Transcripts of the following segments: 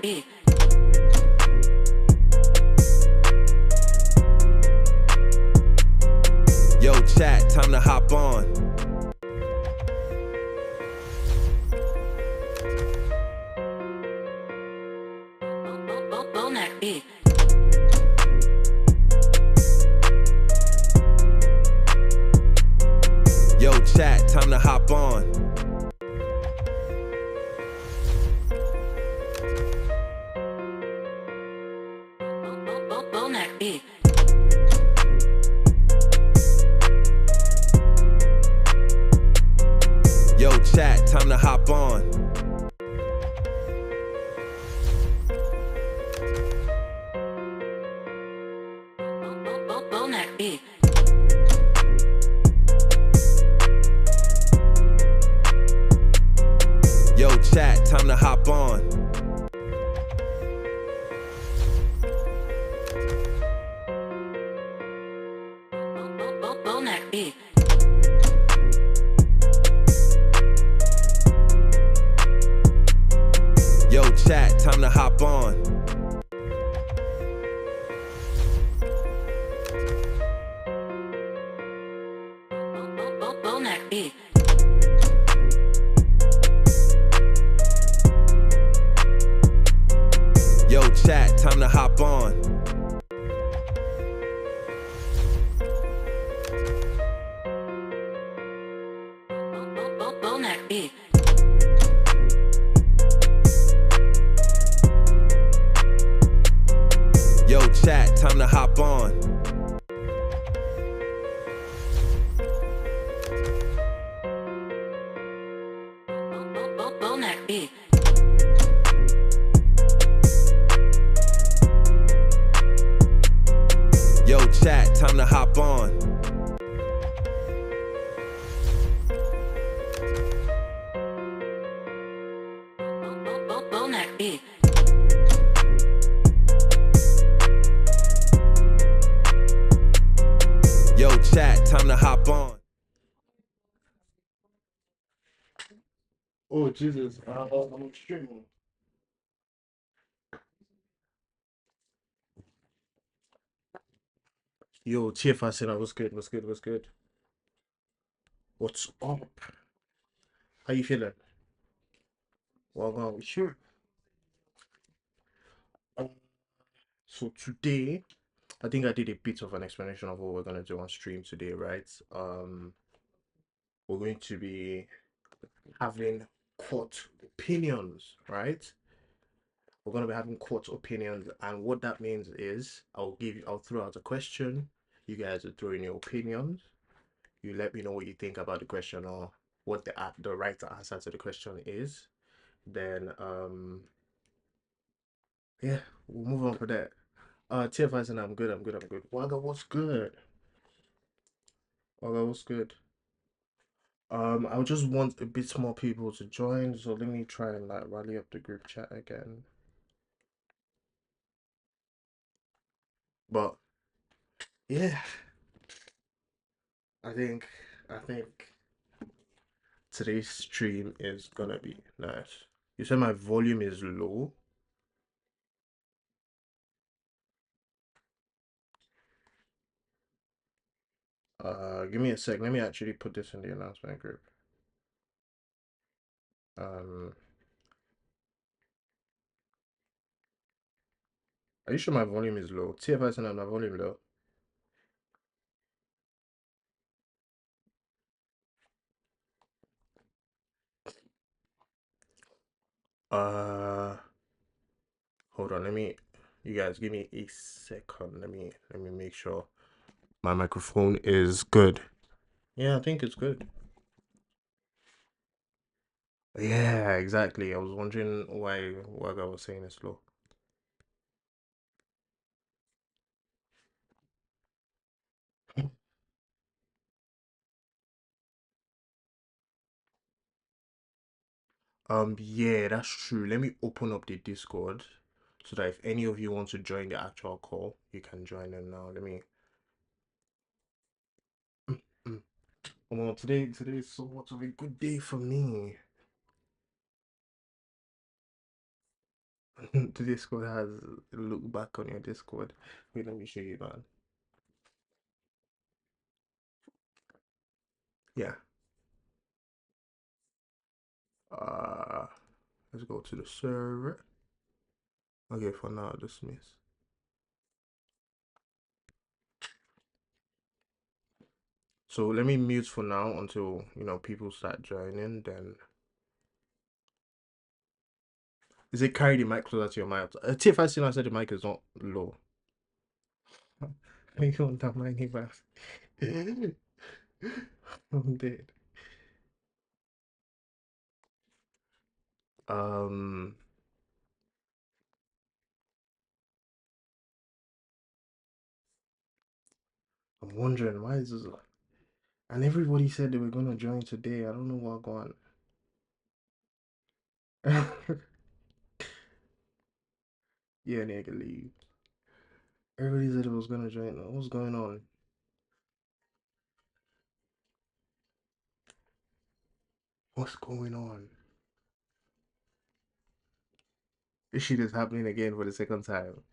beat. Yo, chat, time to hop on. Bonac beat. Yo, chat, time to hop on. Bonac beat. Yo, chat, time to hop on. Bonac beat. Yo, chat, time to hop on. Bonac beat. Yo, chat, time to hop on. Bonac beat. Yo, chat, time to hop on. Bonac beat. Yo, chat, time to hop on. Bonac beat. Yo, chat, time to hop on. Bonac beat. Yo, chat, time to hop on. Oh Jesus, I'm streaming. Yo, TFI said I was good. What's good? What's good? What's up? How you feeling? Well, well, sure. Um, So today, I think I did a bit of an explanation of what we're gonna do on stream today, right? We're going to be having court opinions, right? We're gonna be having court opinions, and what that means is I'll throw out a question. You guys will throw in your opinions. You let me know what you think about the question or what the right answer to the question is. Then yeah, we'll move on for that. TFI said I'm good, I'm good, I'm good. Waga, what's good? Waga, what's good? I would just want a bit more people to join, so let me try and like rally up the group chat again. But yeah, I think today's stream is gonna be nice. You said my volume is low. Give me a sec. Let me actually put this in the announcement group. Are you sure my volume is low? TFI said my volume low. Uh, Hold on. You guys give me a second. Let me make sure my microphone is good. Yeah, I think it's good. Yeah, exactly. I was wondering why I was saying it's low. Yeah, that's true. Let me open up the Discord so that if any of you want to join the actual call, you can join them now. Let me. Well, today is so much of a good day for me. The Discord has look back on your Discord. Wait, let me show you, man. Yeah. Uh, let's go to the server. Okay, for now, dismiss. So let me mute for now until people start joining. Then is it carry the mic closer to your mouth? TFI still said the mic is not low. You don't have my name. I'm dead. Um, I'm wondering why is this. And everybody said they were gonna join today. I don't know what going. Yeah, nigga, leave. Everybody said it was gonna join. What's going on? What's going on? This shit is happening again for the second time.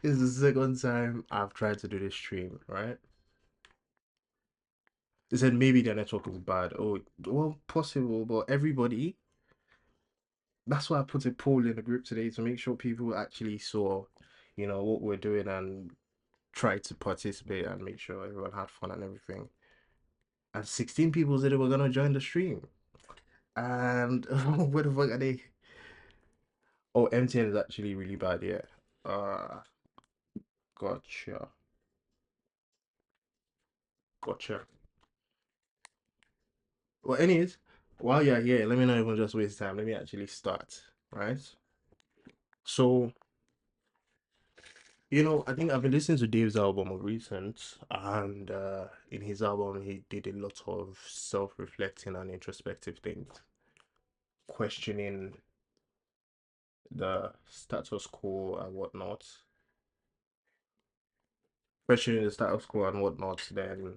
It's the second time I've tried to do this stream, right? They said maybe their network is bad. Oh, well, possible, but everybody. That's why I put a poll in the group today to make sure people actually saw, what we're doing and tried to participate and make sure everyone had fun and everything. And 16 people said they were gonna join the stream. And where the fuck are they? Oh, MTN is actually really bad, yeah. Uh, gotcha. Gotcha. Well, anyways, while you're here, let me not even just waste time. Let me actually start, right? So, I think I've been listening to Dave's album of recent, and in his album, he did a lot of self-reflecting and introspective things, questioning the status quo and whatnot, then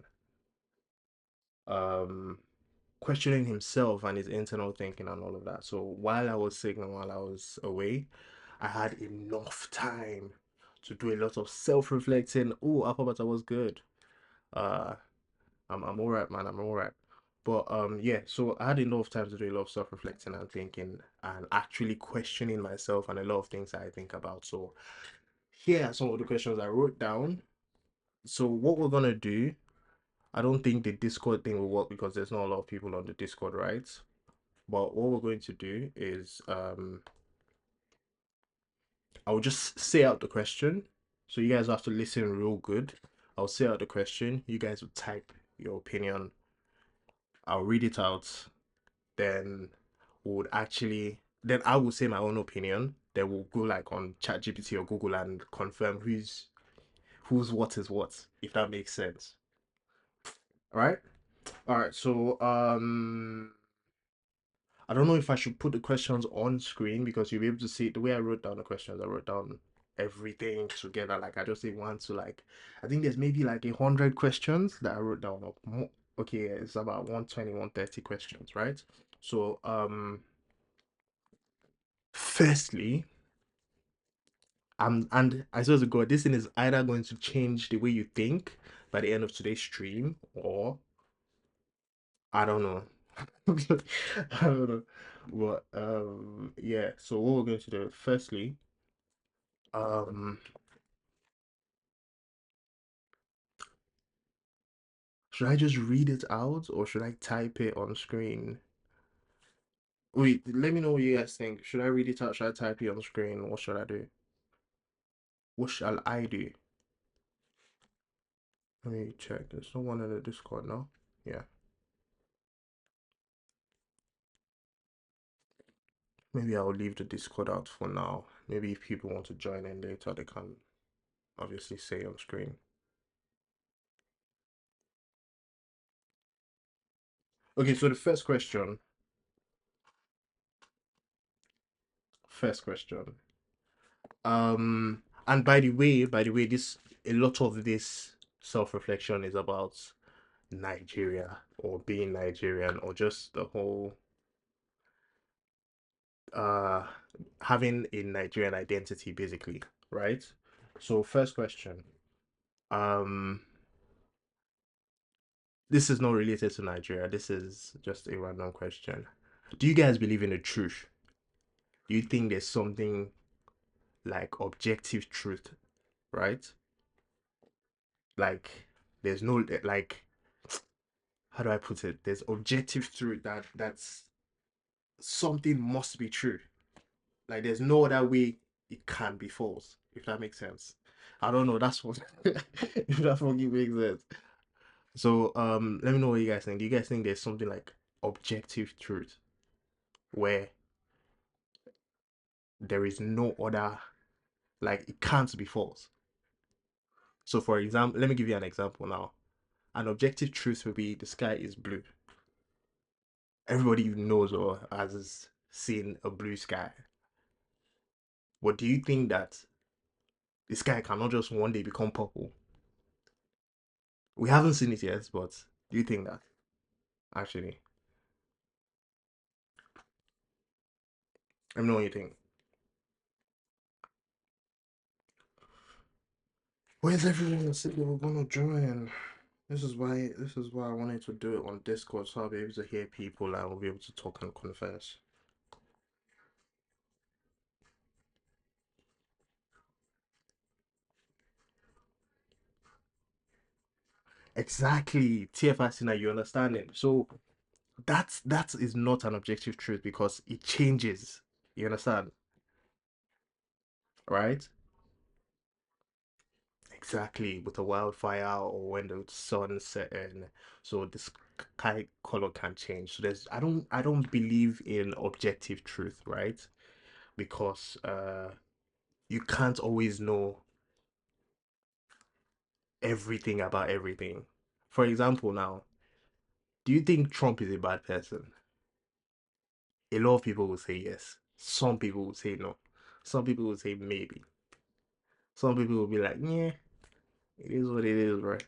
um questioning himself and his internal thinking and all of that. So while I was sick and while I was away, I had enough time to do a lot of self-reflecting. Oh, I thought I was good. Uh, I'm all right, man. I'm all right. But yeah. So I had enough time to do a lot of self-reflecting and thinking and actually questioning myself and a lot of things that I think about. So here are some of the questions I wrote down. So what we're gonna do, I don't think the Discord thing will work because there's not a lot of people on the Discord, right? But what we're going to do is I'll just say out the question. So you guys have to listen real good. I'll say out the question. You guys will type your opinion. I'll read it out. Then then I will say my own opinion. Then we'll go like on ChatGPT or Google and confirm who's what is what, if that makes sense. All right. All right. So I don't know if I should put the questions on screen because you'll be able to see it. The way I wrote down the questions. I wrote down everything together. Like I just didn't want to like. I think there's maybe like 100 questions that I wrote down. Okay, yeah, it's about 120, 130 questions, right? So firstly, and I swear to God, this thing is either going to change the way you think by the end of today's stream, or I don't know. I don't know. But yeah, so what we're going to do firstly, um should I just read it out or should I type it on screen? Wait, let me know what you guys think. Should I read it out? Should I type it on screen? What should I do? What shall I do? Let me check. There's no one in the Discord now. Yeah. Maybe I'll leave the Discord out for now. Maybe if people want to join in later, they can obviously say on screen. Okay, so the first question. First question. And by the way, this a lot of this self-reflection is about Nigeria or being Nigerian or just the whole uh having a Nigerian identity, basically, right? So first question, um this is not related to Nigeria. This is just a random question. Do you guys believe in the truth? Do you think there's something like objective truth, right? Like there's no like, how do I put it? There's objective truth that's something must be true. Like there's no other way it can be false, if that makes sense. I don't know. That's what if that fucking makes sense. So let me know what you guys think. Do you guys think there's something like objective truth where there is no other, like it can't be false? So for example, let me give you an example now. An objective truth would be the sky is blue. Everybody knows or has seen a blue sky. But do you think that the sky cannot just one day become purple? We haven't seen it yet, but do you think that actually? Let me know what you think. Where's everyone that said they were gonna join? This is why I wanted to do it on Discord so I'll be able to hear people and we'll be able to talk and converse. Exactly. TFIC now you understand it. So that is not an objective truth because it changes. You understand? Right? Exactly. With a wildfire or when the sun setting. So the sky color can change. So I don't believe in objective truth, right? Because you can't always know everything about everything. For example, now, do you think Trump is a bad person? A lot of people will say yes. Some people will say no. Some people will say maybe. Some people will be like, yeah, it is what it is, right?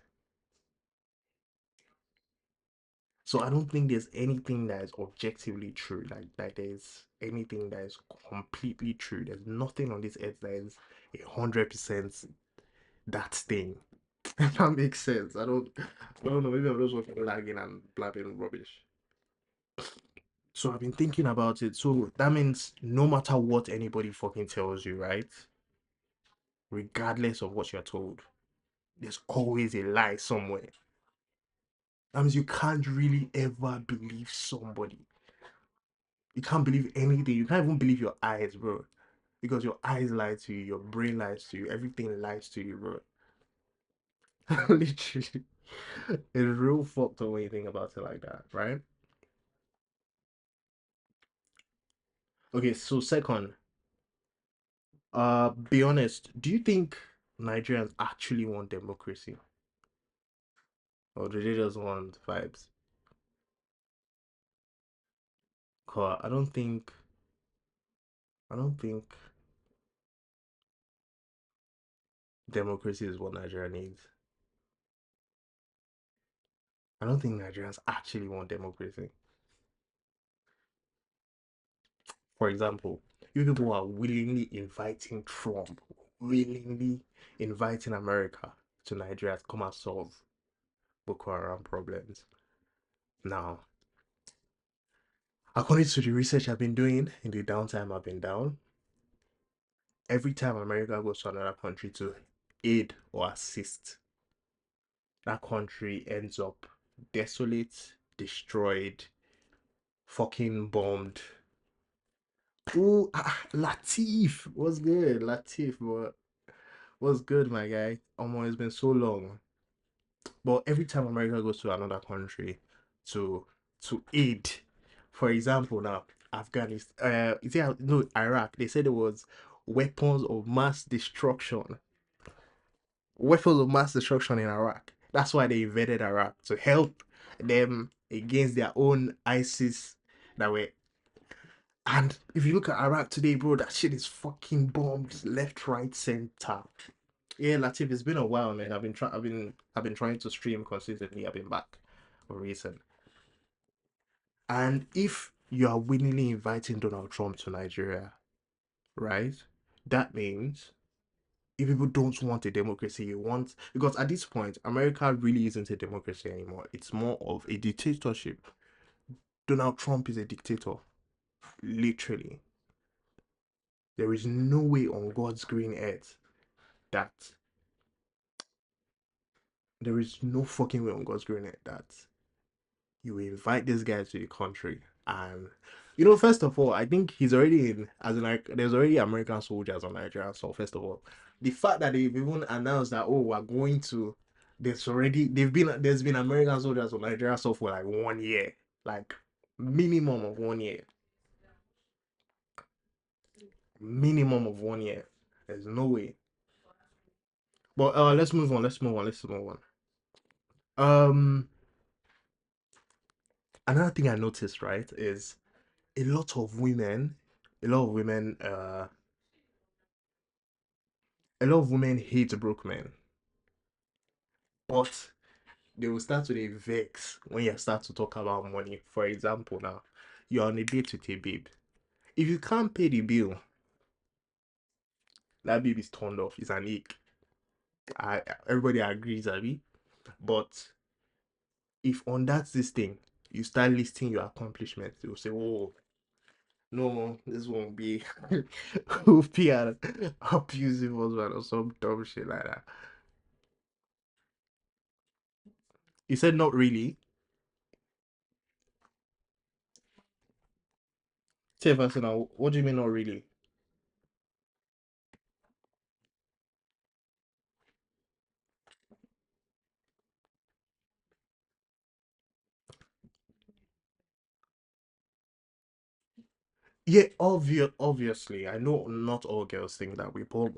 So I don't think there's anything that is objectively true. Like there's anything that is completely true. There's nothing on this earth that is 100% that thing. If that makes sense. I don't know. Maybe I'm just fucking lagging and blabbing rubbish. So I've been thinking about it. So that means no matter what anybody fucking tells you, right? Regardless of what you're told, there's always a lie somewhere. That means you can't really ever believe somebody. You can't believe anything. You can't even believe your eyes, bro. Because your eyes lie to you, your brain lies to you, everything lies to you, bro. Literally. It's real fucked up when you think about it like that, right? Okay, so second, be honest, do you think Nigerians actually want democracy? Or do they just want vibes? Cause I don't think democracy is what Nigeria needs. I don't think Nigerians actually want democracy. For example, you people are willingly inviting Trump, willingly inviting America to Nigeria to come and solve Boko Haram problems. Now, according to the research I've been doing in the downtime I've been down, every time America goes to another country to aid or assist, that country ends up desolate, destroyed, fucking bombed. Ooh, Latif, what's good? Latif, what's good, my guy? It's been so long. But every time America goes to another country to aid, for example, now Afghanistan, is it no Iraq? They said it was weapons of mass destruction, weapons of mass destruction in Iraq. That's why they invaded Iraq to help them against their own ISIS that were. And if you look at Iraq today, bro, that shit is fucking bombed left, right, center. Yeah, Latif, it's been a while, man. I've been trying to stream consistently. I've been back for recent. And if you are willingly inviting Donald Trump to Nigeria, right? That means if people don't want a democracy, you want, because at this point, America really isn't a democracy anymore. It's more of a dictatorship. Donald Trump is a dictator, literally. There is no way on God's green earth that there is no fucking way on God's green earth that you invite this guy to the country. And first of all, I think he's already in, as in, like, there's already American soldiers on Nigeria. So first of all, the fact that they've even announced that, oh, we're going to, there's been American soldiers on Nigeria so for like 1 year, like minimum of 1 year, minimum of 1 year. There's no way. But let's move on. Let's move on. Um, Another thing I noticed, right, is a lot of women, a lot of women, a lot of women hate broke men, but they will start to dey vex when you start to talk about money. For example, now you're on a date with a babe. If you can't pay the bill, that babe is turned off. It's an ick. Everybody agrees, Abby. But if on this thing, you start listing your accomplishments, they will say, "Oh, no, this won't be will be an abusive husband or some dumb shit like that." He said, "Not really." Say first now, what do you mean not really? Yeah, obviously. I know not all girls think that way, but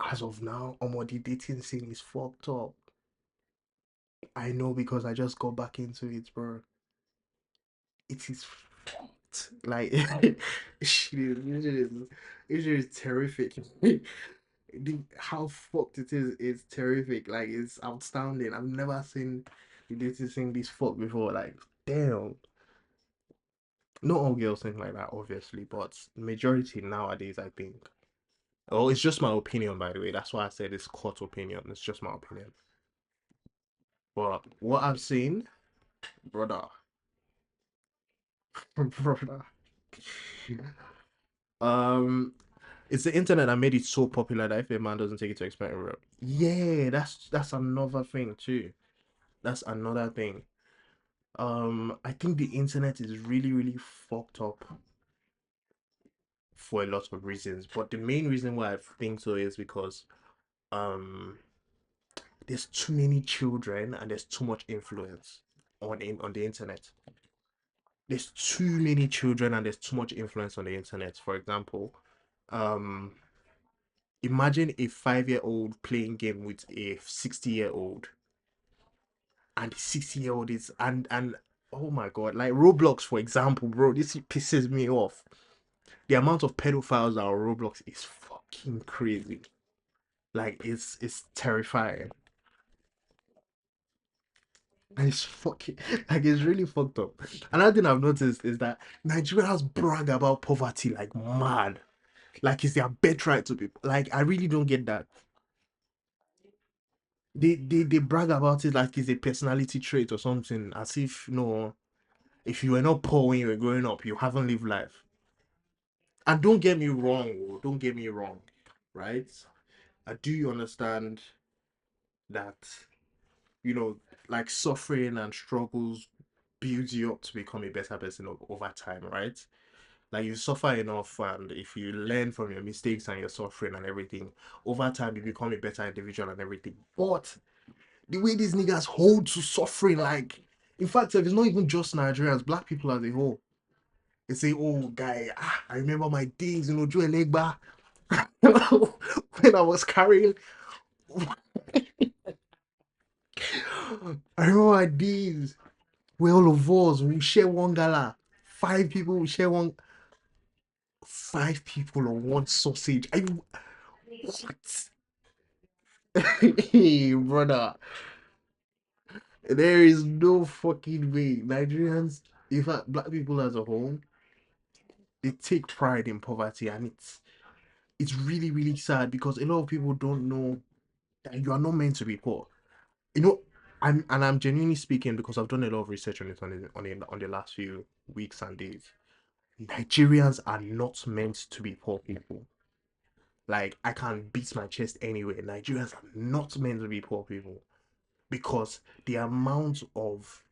as of now, the dating scene is fucked up. I know because I just got back into it, bro. It is fucked. Like, it is terrific. How fucked it is terrific. Like, it's outstanding. I've never seen the dating scene this fucked before. Like, damn. Not all girls think like that, obviously, but majority nowadays, I think. Oh, it's just my opinion, by the way. That's why I said it's court opinion. It's just my opinion. But what I've seen, brother, brother, um, it's the internet that made it so popular that if a man doesn't take it to experiment, yeah, that's another thing too. That's another thing. I think the internet is really, really fucked up for a lot of reasons. But the main reason why I think so is because um there's too many children and there's too much influence on the internet. There's too many children and there's too much influence on the internet. For example, um, imagine a 5-year-old playing game with a 60-year-old, and the 60-year-old is and oh my god, like Roblox, for example, bro. This pisses me off. The amount of pedophiles that are on Roblox is fucking crazy. Like it's terrifying. And it's fucking like it's really fucked up. Another thing I've noticed is that Nigerians brag about poverty like mad. Like it's their birthright to be like I really don't get that. They brag about it like it's a personality trait or something, as if no, if you were not poor when you were growing up, you haven't lived life. And don't get me wrong, oh, don't get me wrong, right? I do understand that, you know, like suffering and struggles builds you up to become a better person over time, right? Like you suffer enough, and if you learn from your mistakes and your suffering and everything, over time you become a better individual and everything. But the way these niggas hold to suffering, like, in fact, it's not even just Nigerians, black people as a whole. They say, "Oh, guy, I remember my days in Ojo Elegba when I was carrying." I remember my days where all of us we share one gala. 5 people we share one. 5 people on one sausage. Are you what? Hey, brother, there is no fucking way. Nigerians, in fact, black people as a whole, They take pride in poverty, and it's really, really sad because a lot of people don't know that you are not meant to be poor. You know, I'm genuinely speaking because I've done a lot of research on it on the last few weeks and days. Nigerians are not meant to be poor people. Like, I can beat my chest anyway. Nigerians are not meant to be poor people because the amount of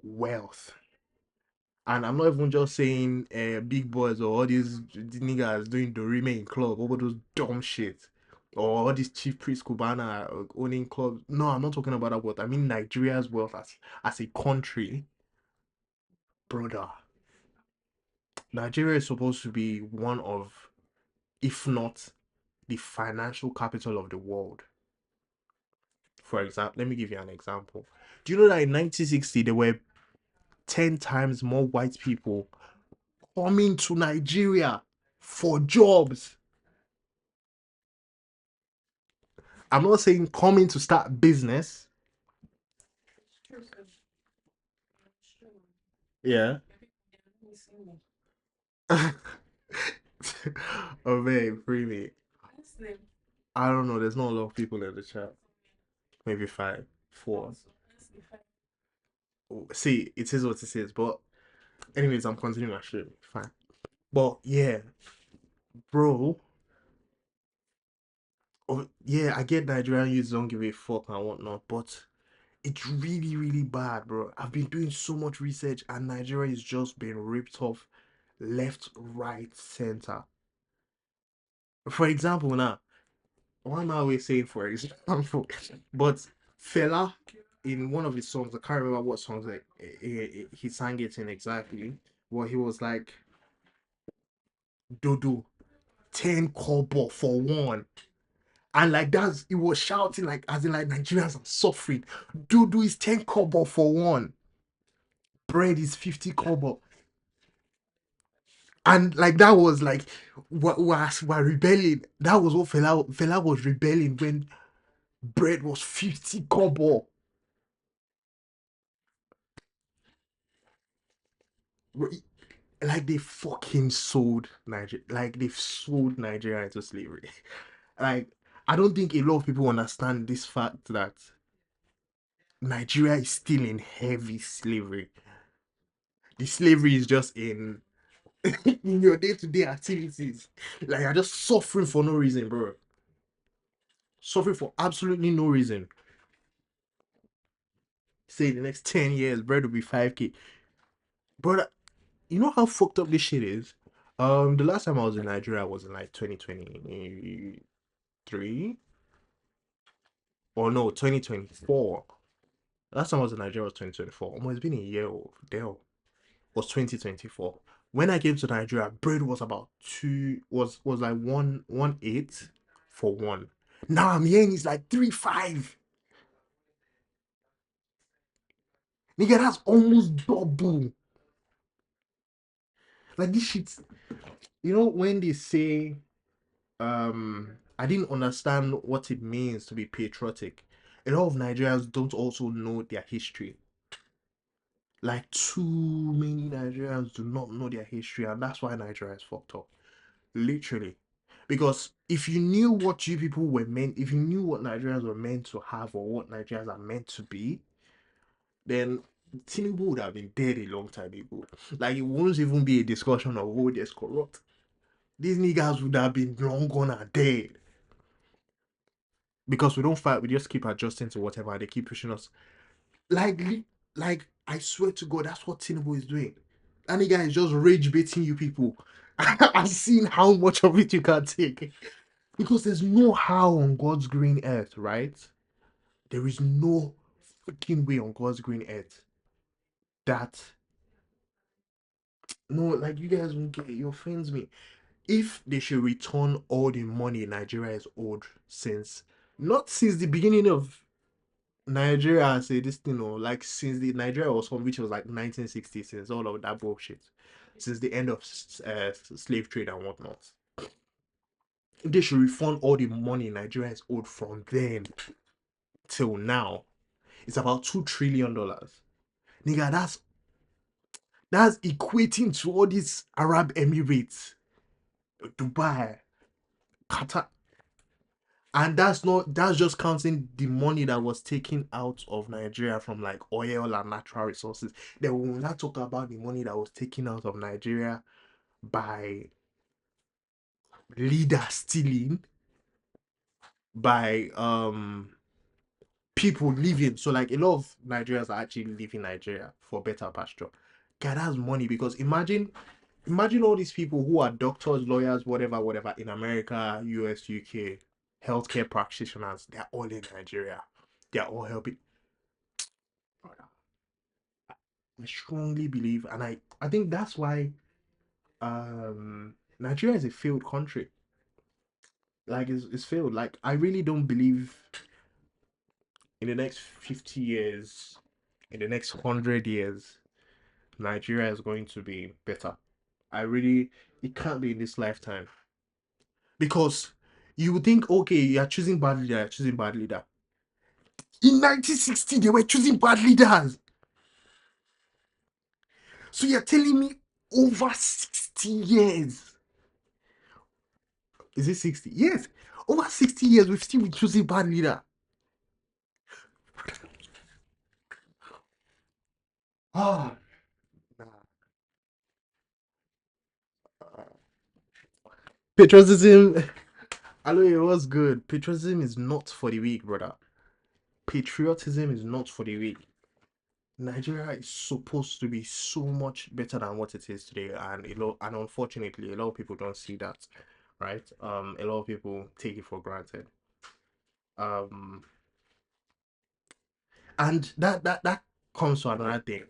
wealth, and I'm not even just saying big boys or all these niggas doing Dorime in club, all those dumb shit, or all these chief priest Cubana owning clubs. No, I'm not talking about that wealth. I mean Nigeria's wealth as a country, brother. Nigeria is supposed to be one of, if not the financial capital of the world. For example, let me give you an example. Do you know that in 1960 there were 10 times more white people coming to Nigeria for jobs? I'm not saying coming to start business. Yeah. Oh man, free me. I don't know. There's not a lot of people in the chat. Maybe five, four. See, it is what it is. But anyways, I'm continuing my stream. Fine. But yeah, bro. Oh, yeah, I get Nigerian youths don't give a fuck and whatnot, but it's really, really bad, bro. I've been doing so much research, and Nigeria is just being ripped off left, right, center. For example, now, why am I always saying for example? But Fela, in one of his songs, I can't remember what songs like he sang it in exactly. Well, he was like, Dodo, 10 kobo for one. And like that's he was shouting like as in like Nigerians are suffering. Dodo is 10 kobo for one. Bread is 50 kobo. And like that was like what was we're rebelling. That was what Fela was rebelling when bread was 50 kobo. Like they fucking sold Nigeria. Like they've sold Nigeria into slavery. Like I don't think a lot of people understand this fact that Nigeria is still in heavy slavery. The slavery is just in in your day-to-day activities. Like you're just suffering for no reason, bro. Suffering for absolutely no reason. Say the next 10 years, bread will be 5K. Brother, you know how fucked up this shit is? The last time I was in Nigeria was in like 2023 or no 2024. Last time I was in Nigeria was 2024. Almost been a year old. Dell was 2024. When I came to Nigeria, bread was about was like 118 for one. Now I'm hearing it's like 3.5. Nigga, that's almost double. Like this shit. You know when they say I didn't understand what it means to be patriotic. A lot of Nigerians don't also know their history. Like too many Nigerians do not know their history, and that's why Nigeria is fucked up. Literally. Because if you knew what you people were meant, if you knew what Nigerians were meant to have or what Nigerians are meant to be, then Tinubu would have been dead a long time ago. Like it won't even be a discussion of who is corrupt. These niggas would have been long gone and dead. Because we don't fight, we just keep adjusting to whatever they keep pushing us. Like, like I swear to God, that's what Tinubu is doing. That nigga is just rage baiting you people. I've seen how much of it you can take. Because there's no how on God's green earth, right? There is no freaking way on God's green earth that no, like you guys won't get it. It offends me. If they should return all the money Nigeria has owed since not since the beginning of Nigeria, say this thing, or like since the Nigeria was from which was like 1960, since all of that bullshit, since the end of slave trade and whatnot. If they should refund all the money Nigeria has owed from then till now, it's about $2 trillion. Nigga, That's equating to all these Arab Emirates, Dubai, Qatar. And that's just counting the money that was taken out of Nigeria from like oil and natural resources. Then we will not talk about the money that was taken out of Nigeria by leader stealing, by people leaving. So like a lot of Nigerians are actually leaving Nigeria for better pasture. God, that's money, because imagine all these people who are doctors, lawyers, whatever in America, US, UK, healthcare practitioners. They're all in Nigeria. They're all helping. I strongly believe, and I think that's why Nigeria is a failed country. Like it's failed. Like I really don't believe in the next 50 years, in the next 100 years, Nigeria is going to be better. I really, it can't be in this lifetime, because you would think, okay, you're choosing bad leader, you're choosing bad leader. In 1960, they were choosing bad leaders. So you're telling me over 60 years? Is it 60? Yes. Over 60 years, we've still been choosing bad leader. Ah, nah. Patriotism, I know it was good. Patriotism is not for the weak, brother. Patriotism is not for the weak. Nigeria is supposed to be so much better than what it is today, and and unfortunately, a lot of people don't see that, right? A lot of people take it for granted. Um, and that comes to another thing.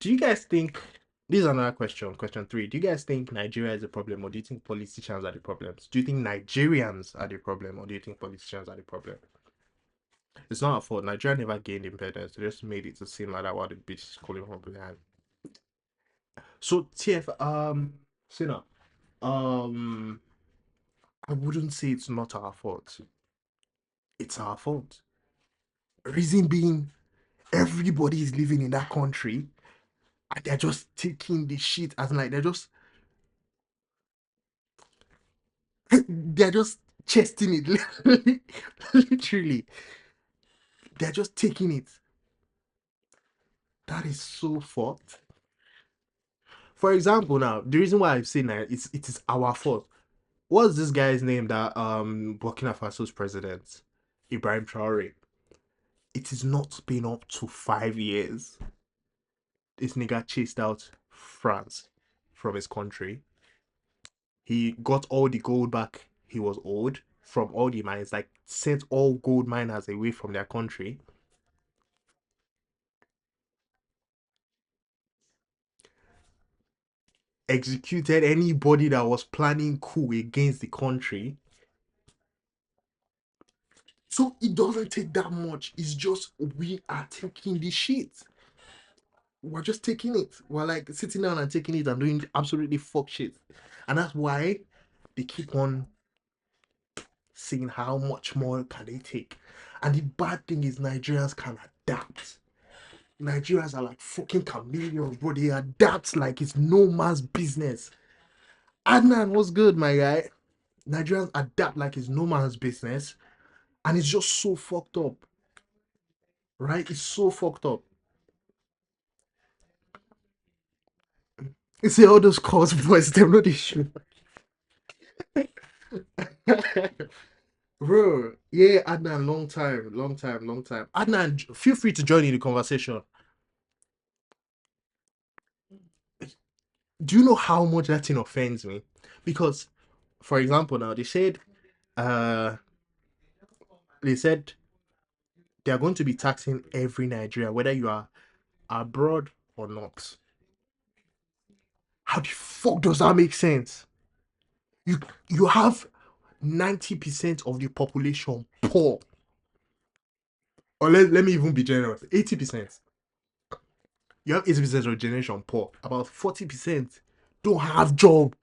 Do you guys think, this is another question, question three? Do you guys think Nigeria is a problem, or do you think politicians are the problems? Do you think Nigerians are the problem, or do you think politicians are the problem? It's not our fault. Nigeria never gained independence. They just made it to seem like that while the bitch is calling from behind. So TF, Sinner, um, I wouldn't say it's not our fault. It's our fault. Reason being, everybody is living in that country, and they're just taking the shit as in, like they're just chesting it. Literally, they're just taking it. That is so fucked. For example, now the reason why I've seen that it is our fault. What's this guy's name, that Burkina Faso's president, Ibrahim Traore? It is not been up to 5 years. This nigga chased out France from his country. He got all the gold back he was owed from all the mines, like sent all gold miners away from their country. Executed anybody that was planning coup against the country. So it doesn't take that much. It's just we are taking the shit. We're just taking it. We're like sitting down and taking it and doing absolutely fuck shit. And that's why they keep on saying how much more can they take. And the bad thing is Nigerians can adapt. Nigerians are like fucking chameleons, bro. They adapt like it's no man's business. Adnan, what's good, my guy? Nigerians adapt like it's no man's business. And it's just so fucked up. Right? It's so fucked up. You see all those calls, boys, they're not issue. Bro, yeah, Adnan, long time. Adnan, feel free to join in the conversation. Do you know how much that thing offends me? Because, for example, now uh, they said they are going to be taxing every Nigerian, whether you are abroad or not. How the fuck does that make sense? You have 90% of the population poor. Or let me even be generous, 80%. You have 80% of the generation poor. About 40% don't have job.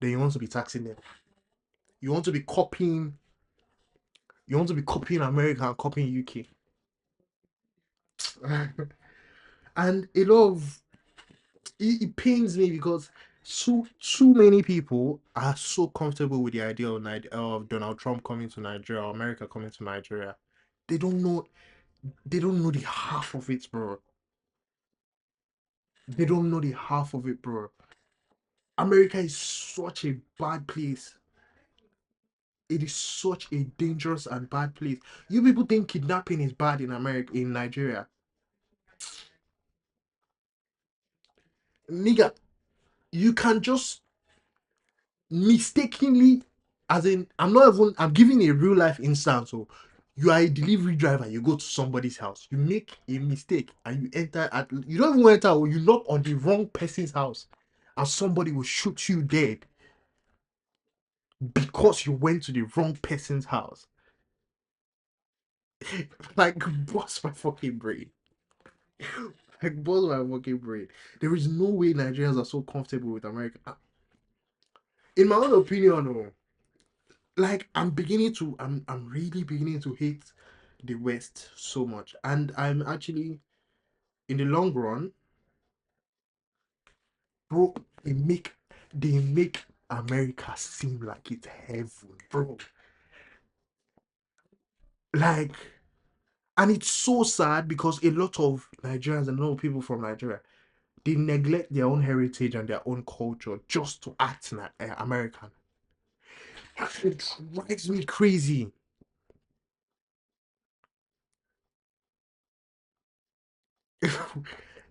Then you want to be taxing them. You want to be copying. You want to be copying America and copying UK. And a lot of it pains me because too many people are so comfortable with the idea of Donald Trump coming to Nigeria or America coming to Nigeria. They don't know the half of it, bro. They don't know the half of it, bro. America is such a bad place. It is such a dangerous and bad place. You people think kidnapping is bad in America, in Nigeria. Nigga, you can just mistakenly, as in, I'm giving a real life instance. So you are a delivery driver, you go to somebody's house, you make a mistake and you enter you don't even enter, or you knock on the wrong person's house and somebody will shoot you dead because you went to the wrong person's house. Like, bust my fucking brain. Like, bust my fucking brain. There is no way Nigerians are so comfortable with America. In my own opinion, oh, like I'm really beginning to hate the West so much. And I'm actually, in the long run, bro, they make America seem like it's heaven, bro. Like, and it's so sad because a lot of Nigerians and a lot of people from Nigeria, they neglect their own heritage and their own culture just to act American. It drives me crazy.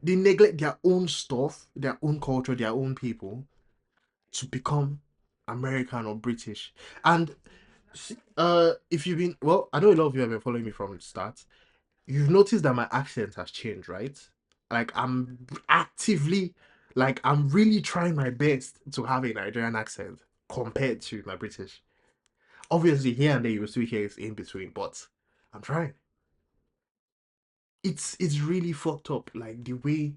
They neglect their own stuff, their own culture, their own people to become American or British. And if you've been, well, I know a lot of you have been following me from the start. You've noticed that my accent has changed, right? Like I'm actively, like I'm really trying my best to have a Nigerian accent compared to my British. Obviously, here and there you will still hear it's in between, but I'm trying. It's really fucked up, like the way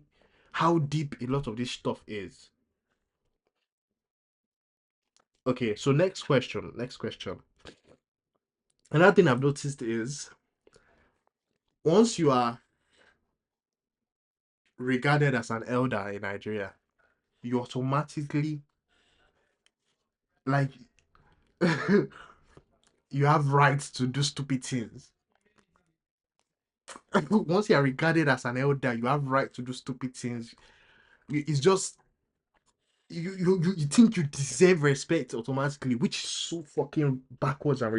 how deep a lot of this stuff is. Okay, so next question. Another thing I've noticed is once you are regarded as an elder in Nigeria, you automatically, like, you have rights to do stupid things. Once you are regarded as an elder, you have right to do stupid things. It's just you think you deserve respect automatically, which is so fucking backwards and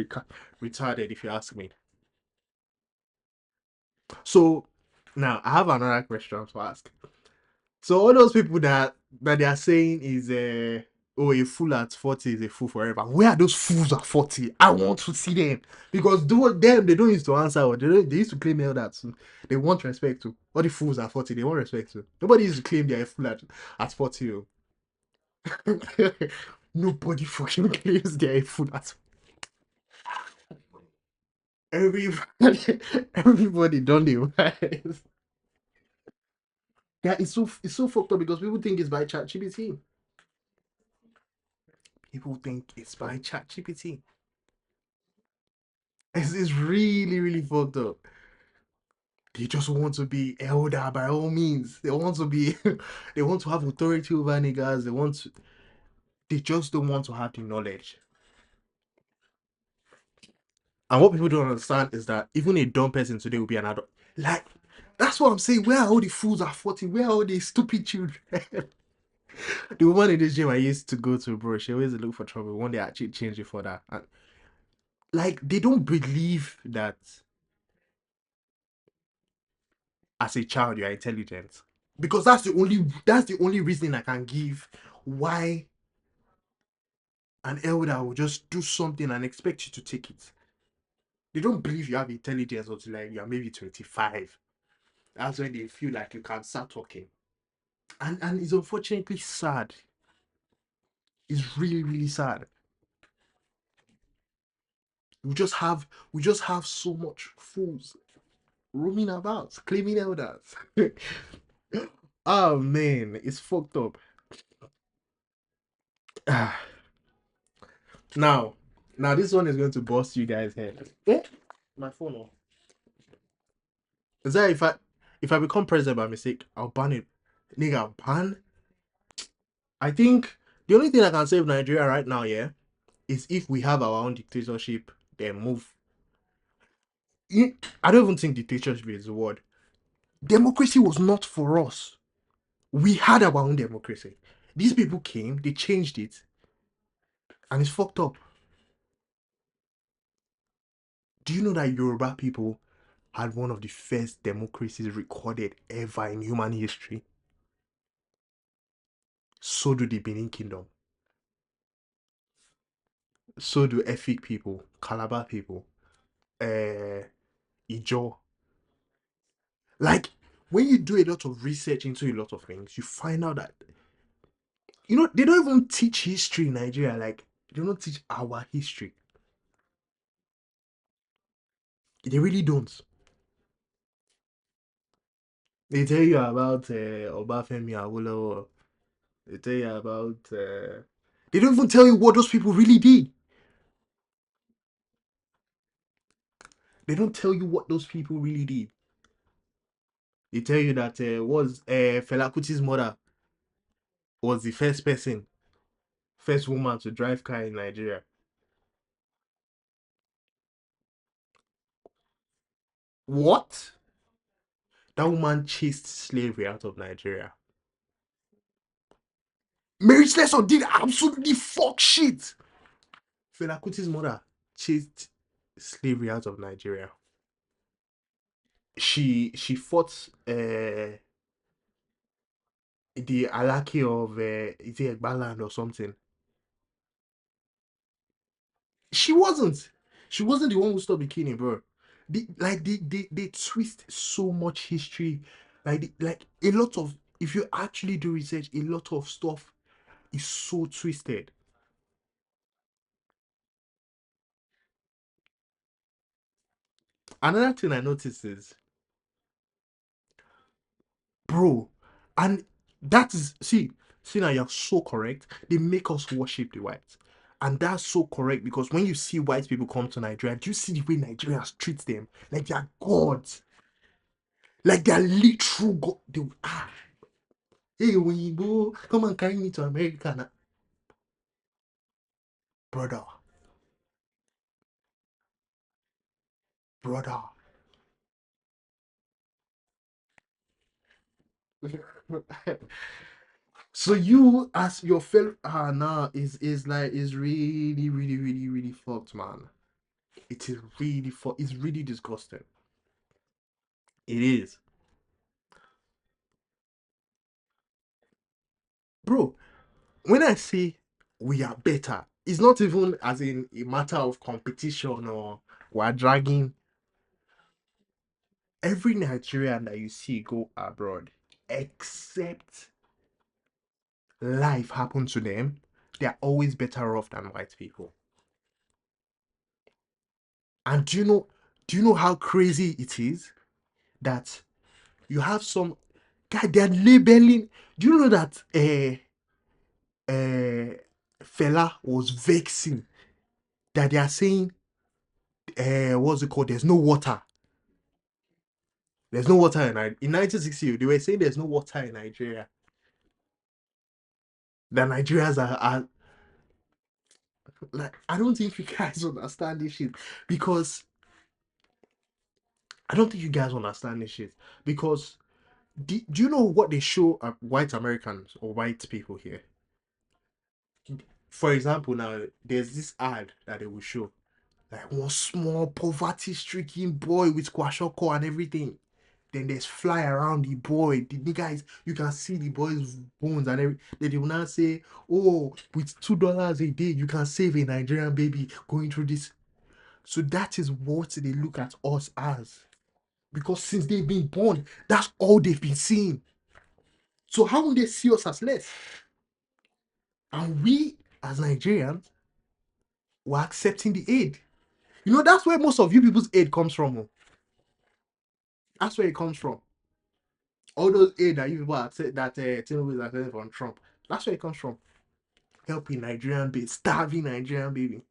retarded, if you ask me. So now I have another question to ask. So all those people that they are saying is oh, a fool at 40 is a fool forever. Where are those fools at 40? I want to see them. Because they don't used to answer, or they used to claim all that too. They want respect too. All the fools at 40, they want respect too. Nobody used to claim they're a fool at 40. Oh. Nobody fucking claims they're a fool at everybody. Everybody done the right. Yeah, it's so fucked up because people think it's by ChatGPT. People think it's by ChatGPT. It's really, really fucked up. They just want to be elder by all means. They want to be, they want to have authority over niggas. They just don't want to have the knowledge. And what people don't understand is that even a dumb person today will be an adult. Like, that's what I'm saying. Where are all the fools at 40? Where are all the stupid children? The woman in this gym I used to go to, bro, she always look for trouble. One day I actually changed it for that. And, like, they don't believe that as a child you are intelligent. Because that's the only reason I can give why an elder will just do something and expect you to take it. They don't believe you have intelligence until like you're maybe 25. That's when they feel like you can start talking. And it's unfortunately sad. It's really, really sad. We just have so much fools roaming about, claiming elders. Oh man, it's fucked up. now, now this one is going to bust you guys' head. Eh? My phone off. Is that if I become president by mistake, I'll ban it. Nigga, ban? I think the only thing that can save Nigeria right now, yeah, is if we have our own dictatorship, then move. I don't even think dictatorship is the word. Democracy was not for us. We had our own democracy. These people came, they changed it, and it's fucked up. Do you know that Yoruba people had one of the first democracies recorded ever in human history? So do the Benin Kingdom. So do Efik people, Calabar people, Ijo. Like, when you do a lot of research into a lot of things, you find out that, they don't even teach history in Nigeria. Like, they don't teach our history. They really don't. They tell you about Obafemi Awolowo. They tell you about. They don't even tell you what those people really did. They don't tell you what those people really did. They tell you that was Fela Kuti's mother was the first woman to drive car in Nigeria. What? That woman chased slavery out of Nigeria. Mary Slessor did absolutely fuck shit. Fela Kuti's mother chased slavery out of Nigeria. She fought the Alaki of is it Egbaland or something. She wasn't. She wasn't the one who stopped bikini, bro. They twist so much history. Like a lot of, if you actually do research, a lot of stuff is so twisted. Another thing I noticed is, bro, and that is, see now, you're so correct. They make us worship the whites. And that's so correct, because when you see white people come to Nigeria, do you see the way Nigerians treat them? Like they're gods. Like they're literal god. Hey, when you go, come and carry me to America now. Brother, brother. So you, as your fellow, nah, is really, really, really, really fucked, man. It is really fucked. It's really disgusting. It is, bro. When I say we are better, it's not even as in a matter of competition or we're dragging every Nigerian that you see go abroad, except life happened to them, they're always better off than white people. And do you know how crazy it is that you have some guy, they're labeling. Do you know that Fela was vexing that they are saying what's it called? There's no water in 1960. They were saying there's no water in Nigeria. That Nigerians are like, I don't think you guys understand this shit, because I don't think you guys understand this shit because do you know what they show white Americans or white people here? For example, now there's this ad that they will show, like one small poverty-stricken boy with kwashoko and everything. Then there's fly around the boy. The guys, you can see the boy's bones and everything. Then they will now say, "Oh, with $2 a day, you can save a Nigerian baby going through this." So that is what they look at us as, because since they've been born, that's all they've been seeing. So how will they see us as less? And we, as Nigerians, were accepting the aid. That's where most of you people's aid comes from. That's where it comes from. All those aid that you people accept, that Tinubu is accepting from Trump. That's where it comes from. Helping Nigerian baby, starving Nigerian baby.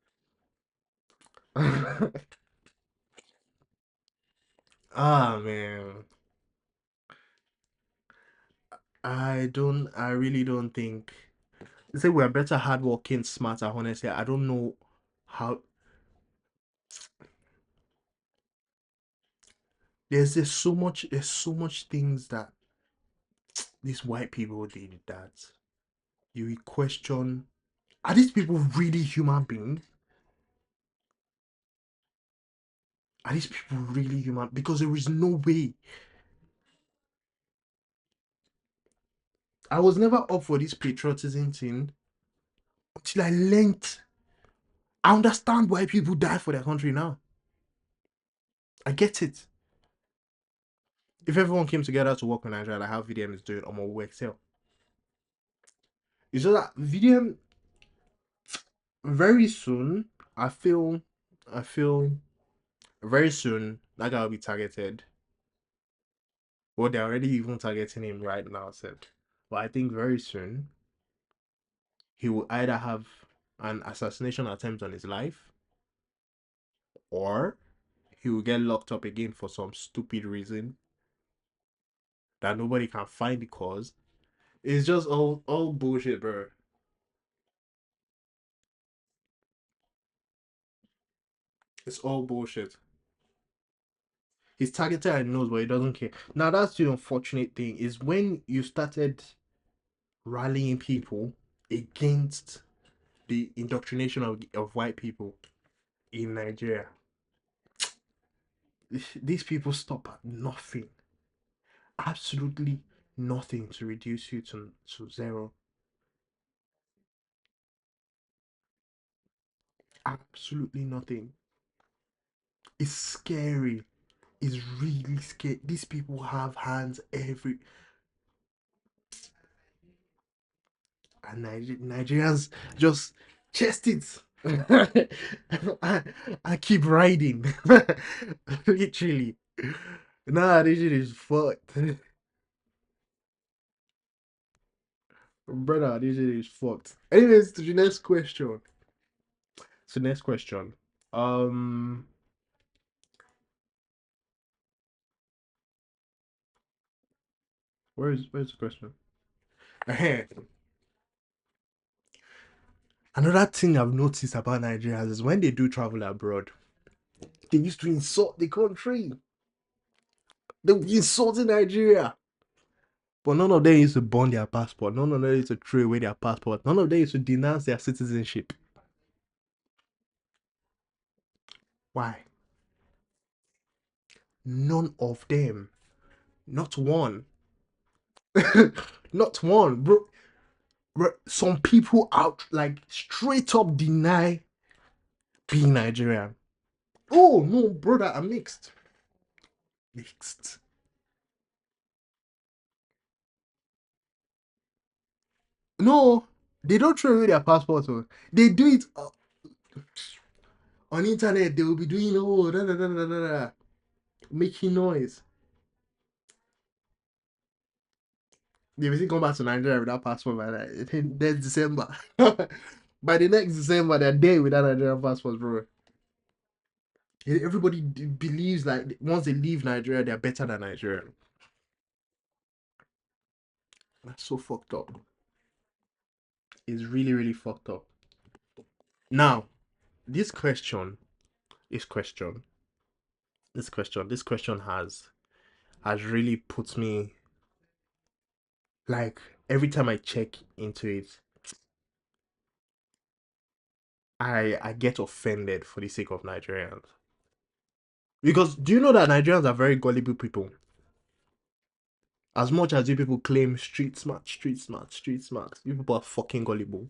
Ah man, I really don't think. They say we are better, hardworking, smarter. Honestly, I don't know how. There's so much things that these white people did that you will question. Are these people really human beings? Are these people really human? Because there is no way. I was never up for this patriotism thing until I learned. I understand why people die for their country now. I get it. If everyone came together to work in Nigeria, like how VDM is doing, I'm gonna excel. It's just that VDM very soon. I feel very soon that guy will be targeted. Well, they're already even targeting him right now, said. But I think very soon he will either have an assassination attempt on his life, or he will get locked up again for some stupid reason that nobody can find the cause. It's just all bullshit, bro. It's all bullshit. He's targeted and knows, but he doesn't care. Now that's the unfortunate thing is when you started rallying people against the indoctrination of white people in Nigeria. These people stop at nothing, absolutely nothing to reduce you to zero. Absolutely nothing. It's scary. It's really scary. These people have hands every. And Nigerians just chest it. I keep riding. Literally. Nah, this shit is fucked. Brother, this shit is fucked. Anyways, to the next question. So next question. Um where's the question? Ahead. Another thing I've noticed about Nigerians is when they do travel abroad, they used to insult the country. They would insult Nigeria. But none of them used to burn their passport. None of them used to throw away their passport. None of them used to denounce their citizenship. Why? None of them. Not one. Not one. Bro, some people out like straight up deny being Nigerian. Oh no, brother, I'm mixed. Mixed. No, they don't throw away their passport. Oh. They do it on internet. They will be doing da, da, da, da, da, da, making noise. They will come back to Nigeria without passport by that. That's December. By the next December, they're there without Nigerian passports, bro. Everybody believes like once they leave Nigeria, they're better than Nigeria. That's so fucked up. It's really, really fucked up. Now, this question, this question, this question has really put me like every time I check into it, I get offended for the sake of Nigerians. Because do you know that Nigerians are very gullible people? As much as you people claim street smart, street smart, street smart, you people are fucking gullible.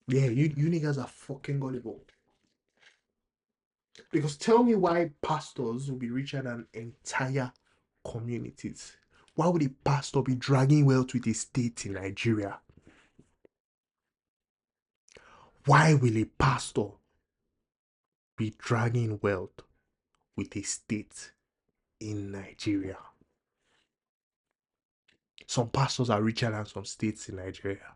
Yeah, you niggas are fucking gullible. Because tell me why pastors will be richer than entire communities. Why would a pastor be dragging wealth with a state in Nigeria? Why will a pastor be dragging wealth with a state in Nigeria? Some pastors are richer than some states in Nigeria.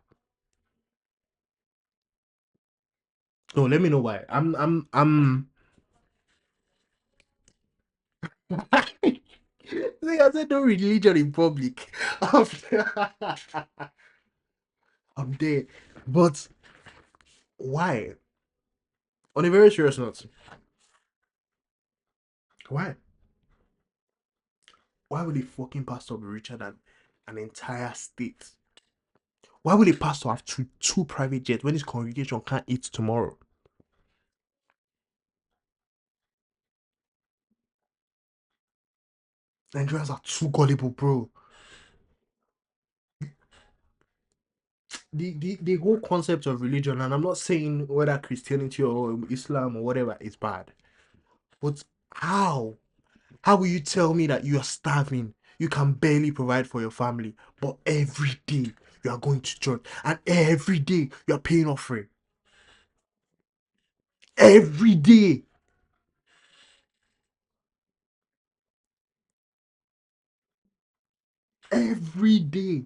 No, let me know why. I'm See, I said no religion in public. I'm, I'm dead. But why? On a very serious note, why? Why would a fucking pastor be richer than an entire state? Why would a pastor have two private jets when his congregation can't eat tomorrow? Nigerians are too gullible, bro. The whole concept of religion, and I'm not saying whether Christianity or Islam or whatever is bad, but how? How will you tell me that you are starving? You can barely provide for your family, but every day you are going to church, and every day you are paying offering. Every day. Every day.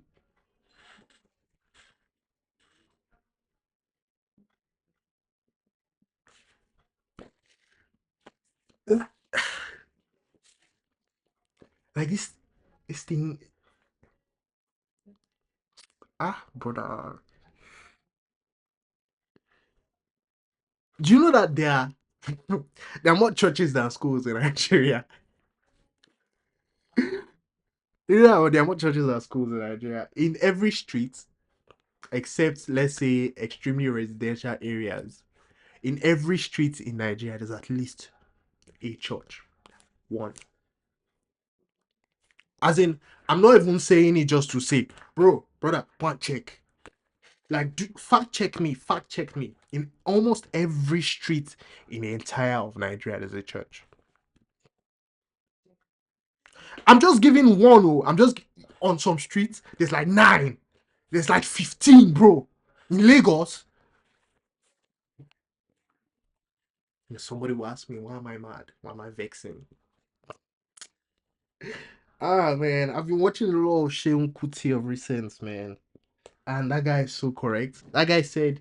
Like this thing. Ah, brother. Do you know that there are more churches than schools in Nigeria? Yeah, there are more churches than schools in Nigeria. In every street, except let's say extremely residential areas, in every street in Nigeria, there's at least a church. One. As in, I'm not even saying it just to say, bro, brother, point check. Like, fact check me, fact check me. In almost every street in the entire of Nigeria, there's a church. I'm just giving one. Oh, I'm just on some streets. There's like 9. There's like 15, bro. In Lagos, somebody will ask me, why am I mad? Why am I vexing? Ah, man, I've been watching a lot of Sheun Kuti of recent, man. And that guy is so correct. That guy said,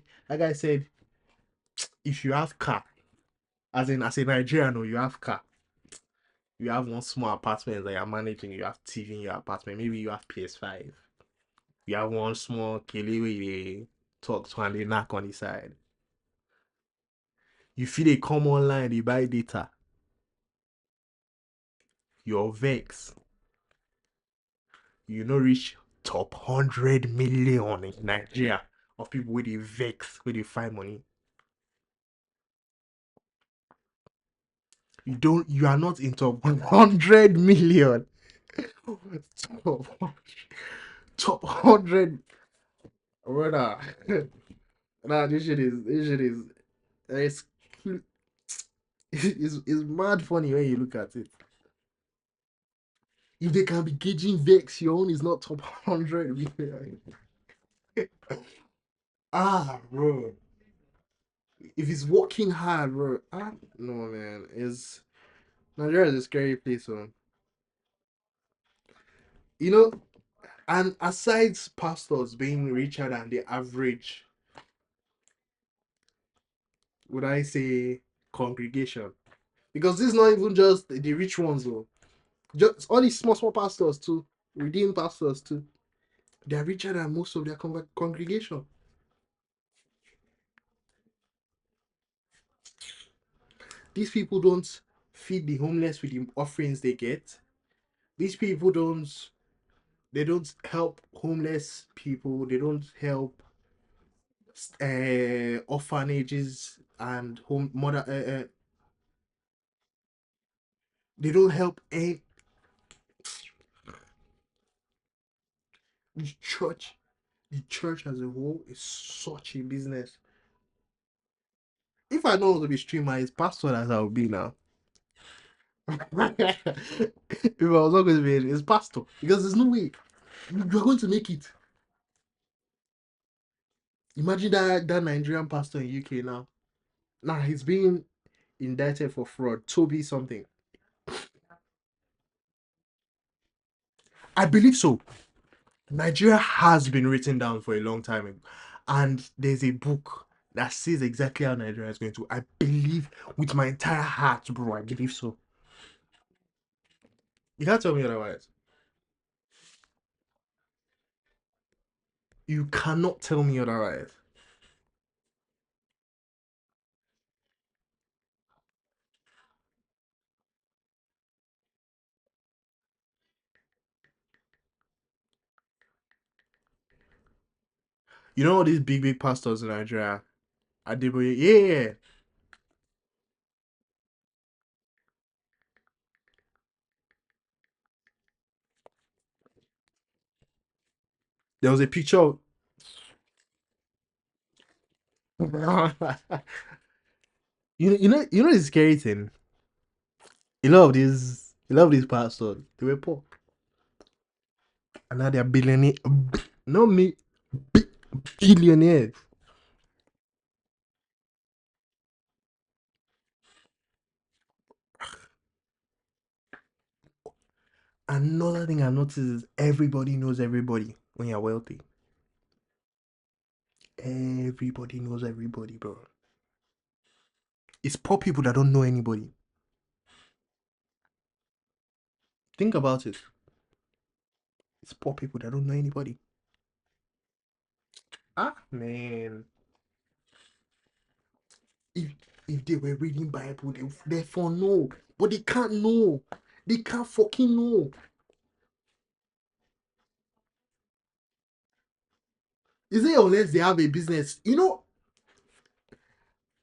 if you have car, as a Nigerian, or you have car, you have one small apartment that you're managing, you have TV in your apartment, maybe you have PS5, you have one small kele where they talk to and they knock on the side. You feel they come online, they buy data, your vex, you know reach top 100 million in Nigeria of people where they vex, where they find money. You are not in top 100 million. top, top 100, brother. Nah, it's, it's mad funny when you look at it. If they can be gauging vex, your own is not top 100 million. Ah, bro. If he's working hard, bro. Ah, no, man. Is Nigeria is a scary place, man. You know, and aside pastors being richer than the average, would I say, congregation? Because this is not even just the rich ones, though. Just all these small pastors too, redeemed pastors too. They are richer than most of their congregation. These people don't feed the homeless with the offerings they get. These people don't help homeless people. They don't help orphanages and home mother. They don't help the church. The church as a whole is such a business. If I know how to be streamer, it's pastor as I will be now. If I was not going to be it's pastor, because there's no way you're going to make it. Imagine that Nigerian pastor in UK now. Nah, he's being indicted for fraud. Toby something. I believe so. Nigeria has been written down for a long time ago. And there's a book that says exactly how Nigeria is going to. I believe with my entire heart, bro. I believe so. You can't tell me otherwise. You cannot tell me otherwise. You know all these big pastors in Nigeria? Adeboye, yeah. There was a picture of you know the scary thing. A lot of these pastors, they were poor, and now they're billionaire. Not me, bi- billionaires. Another thing I noticed is everybody knows everybody when you're wealthy. Everybody knows everybody, bro. It's poor people that don't know anybody. Think about it. It's poor people that don't know anybody. Ah, man. If if they were reading Bible, they therefore know. But they can't know. They can't fucking know. Is it unless they have a business?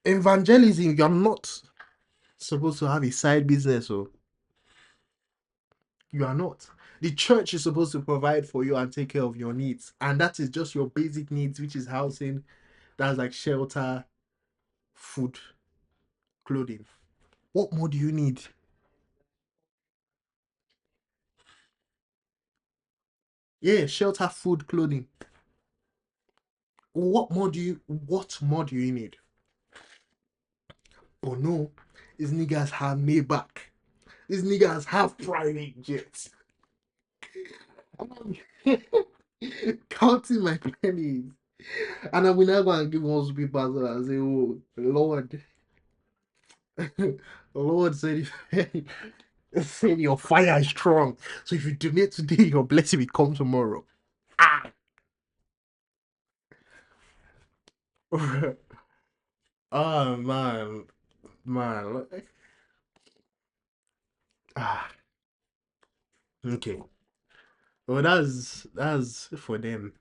Evangelism, you're not supposed to have a side business, so you are not. The church is supposed to provide for you and take care of your needs, and that is just your basic needs, which is housing, that's like shelter, food, clothing. What more do you need? Yeah, shelter, food, clothing. What more do you need? Oh no, these niggas have Maybach. These niggas have private jets. I'm counting my pennies. And I will not go and give one people and say, oh, Lord, Lord said, said your fire is strong. So if you donate today, your blessing will come tomorrow. Ah! Oh, man. Man. Ah, okay. Well, that's for them.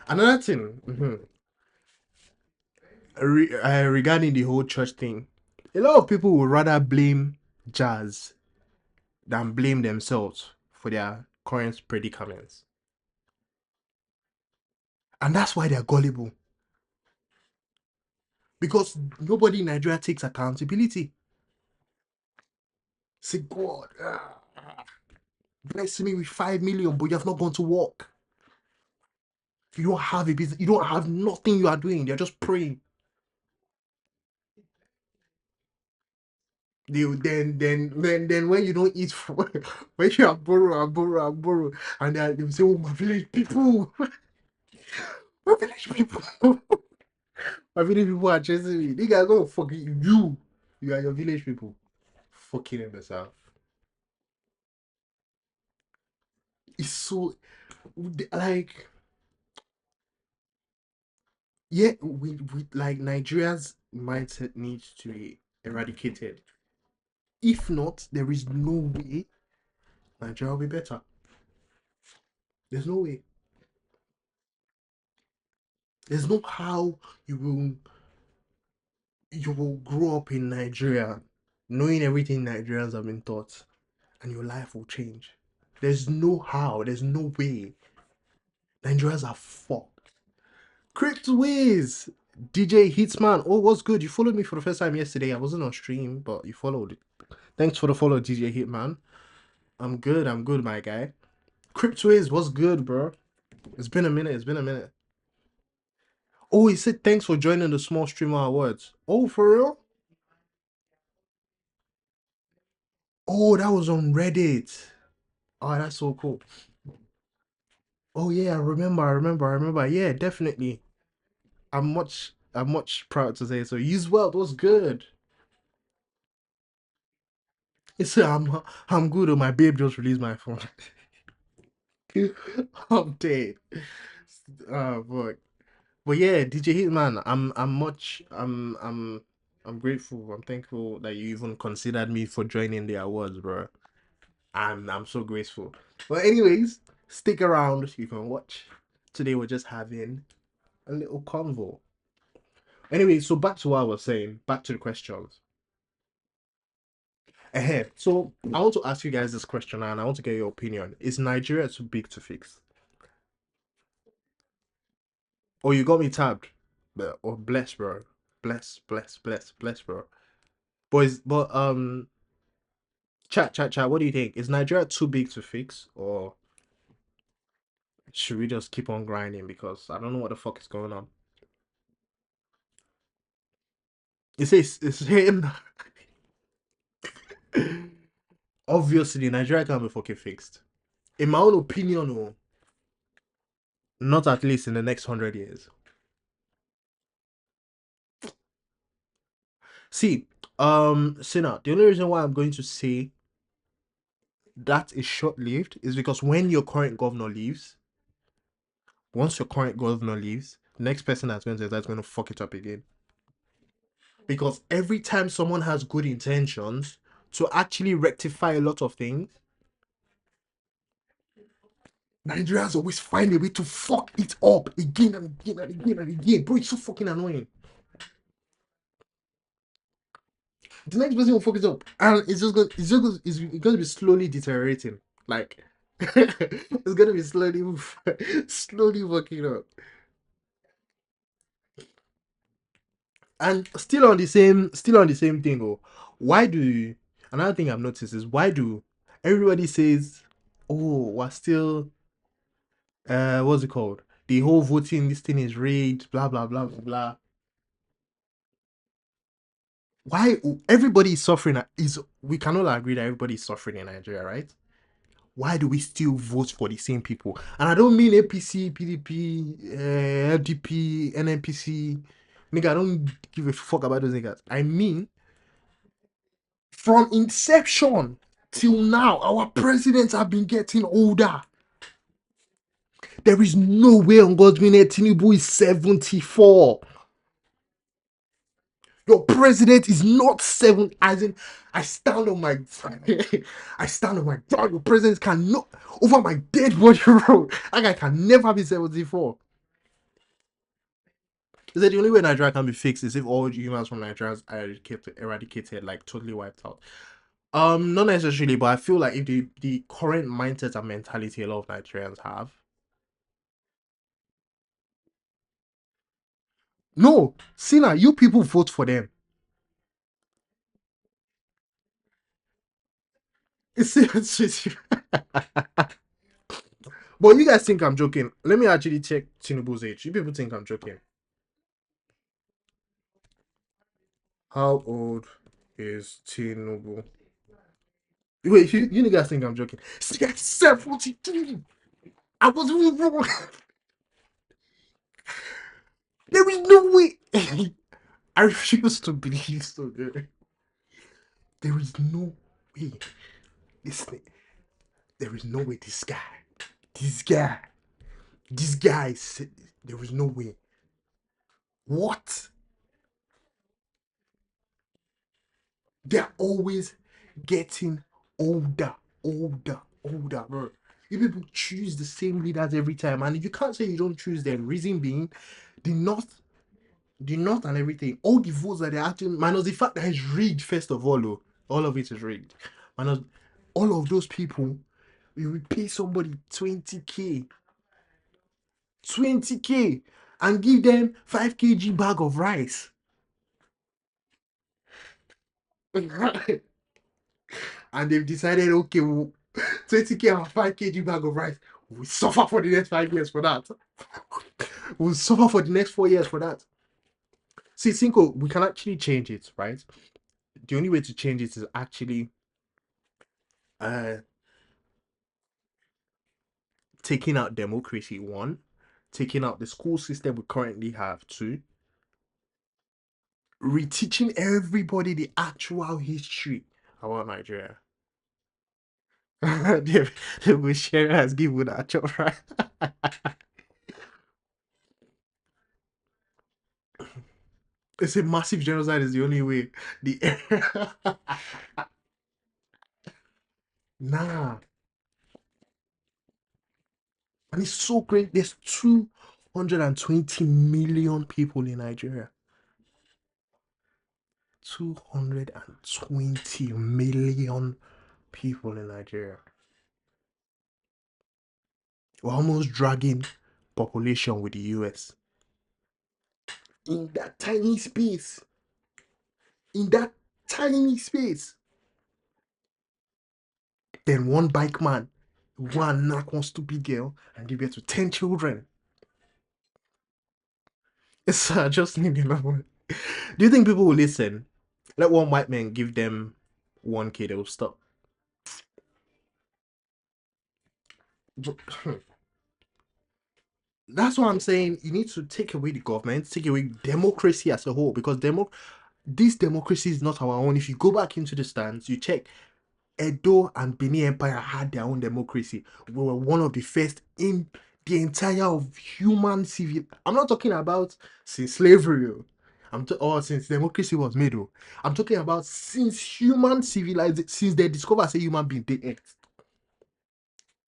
Another thing, regarding the whole church thing, a lot of people would rather blame jazz than blame themselves for their current predicaments. And that's why they're gullible. Because nobody in Nigeria takes accountability. Say, God, bless me with 5 million, but you have not gone to work. You don't have a business, you don't have nothing you are doing, you're just praying. Then when you don't eat, when you are borrow, and they will say, oh, my village people, my village people, my village people are chasing me. They guys gonna forget you. You are your village people. Fucking in the south. It's so like, yeah, we like Nigeria's mindset needs to be eradicated. If not, there is no way Nigeria will be better. There's no way. There's no how you will grow up in Nigeria knowing everything Nigerians have been taught and your life will change. There's no how, there's no way. Nigerians are fucked. Crypt Ways! DJ Hitman. Oh, what's good? You followed me for the first time yesterday. I wasn't on stream, but you followed. Thanks for the follow, DJ Hitman. I'm good, my guy. Crypt Ways, what's good, bro? It's been a minute. Oh, he said thanks for joining the Small Streamer Awards. Oh, for real? Oh, that was on Reddit. Oh, that's so cool. Oh yeah, I remember. Yeah, definitely. I'm much proud to say so. Use World was good. It's I'm good. Oh, my babe just released my phone. I'm dead. Oh boy. But yeah, DJ Hitman, I'm grateful. I'm thankful that you even considered me for joining the awards, bro. And I'm so grateful. But anyways, stick around. You can watch. Today we're just having a little convo. Anyway, so back to what I was saying. Back to the questions. Ahead. So I want to ask you guys this question, and I want to get your opinion. Is Nigeria too big to fix? Oh, you got me tabbed. But oh, bless, bro. Bless, bro. But chat. What do you think? Is Nigeria too big to fix, or should we just keep on grinding? Because I don't know what the fuck is going on. It's saying obviously Nigeria can't be fucking fixed. In my own opinion, oh, not at least in the next 100 years. See, Sinner, the only reason why I'm going to say that is short lived is because when your current governor leaves, once your current governor leaves, the next person that's going to fuck it up again. Because every time someone has good intentions to actually rectify a lot of things, Nigerians always find a way to fuck it up again and again and again and again. Bro, it's so fucking annoying. The next person will fuck it up, and it's going to be slowly deteriorating. Like it's going to be slowly fucking up. And still on the same thing. Oh, why do another thing I've noticed is why do everybody says, oh, we're still what's it called? The whole voting, this thing is rigged, blah blah blah blah blah. Why everybody is suffering? Is we can all agree that everybody is suffering in Nigeria, right? Why do we still vote for the same people? And I don't mean APC, PDP, LDP, NNPC. Nigga, I don't give a fuck about those niggas. I mean, from inception till now, our presidents have been getting older. There is no way on God's green earth Tinubu is 74. Your president is not 7. As in, I stand on my I stand on my God. Your president cannot over my dead body, bro. That guy can never be 74. Is that the only way Nigeria can be fixed is if all humans from Nigeria are eradicated, like totally wiped out? Not necessarily, but I feel like if the current mindset and mentality a lot of Nigerians have. No, Sina, you people vote for them. But you guys think I'm joking. Let me actually check Tinubu's age. You people think I'm joking. How old is Tinubu? Wait, you guys think I'm joking? 73. I was wrong. There is no way. I refuse to believe so. There is no way. Listen, there is no way this guy, there is no way. What? They're always getting older, bro. You people choose the same leaders every time, and you can't say you don't choose them. Reason being, the North and everything, all the votes that they're actually, minus the fact that it's rigged, first of all of it is rigged. Minus all of those people, you will pay somebody 20K, and give them 5 kg bag of rice. And they've decided, okay, 20K and 5 kg bag of rice. We'll suffer for the next 5 years for that. We'll suffer for the next 4 years for that. See, Cinco, we can actually change it, right? The only way to change it is actually uh taking out democracy, one, taking out the school system we currently have, two, reteaching everybody the actual history about Nigeria. They will share as give with that chop, right? It's a massive genocide is the only way. The nah, and it's so great. There's 220 million people in Nigeria. 220 million people in Nigeria. We're almost dragging population with the US. In that tiny space. In that tiny space. Then one bike man, one knock one stupid girl, and give birth to 10 children. It's I just need a number. Do you think people will listen? Let one white man give them 1K, they will stop. That's what I'm saying. You need to take away the government, take away democracy as a whole, because this democracy is not our own. If you go back into the stands, you check Edo and Benin Empire had their own democracy. We were one of the first in the entire of human civil. I'm not talking about since slavery, or since democracy was made. I'm talking about since human civilization, since they discovered say human being they act.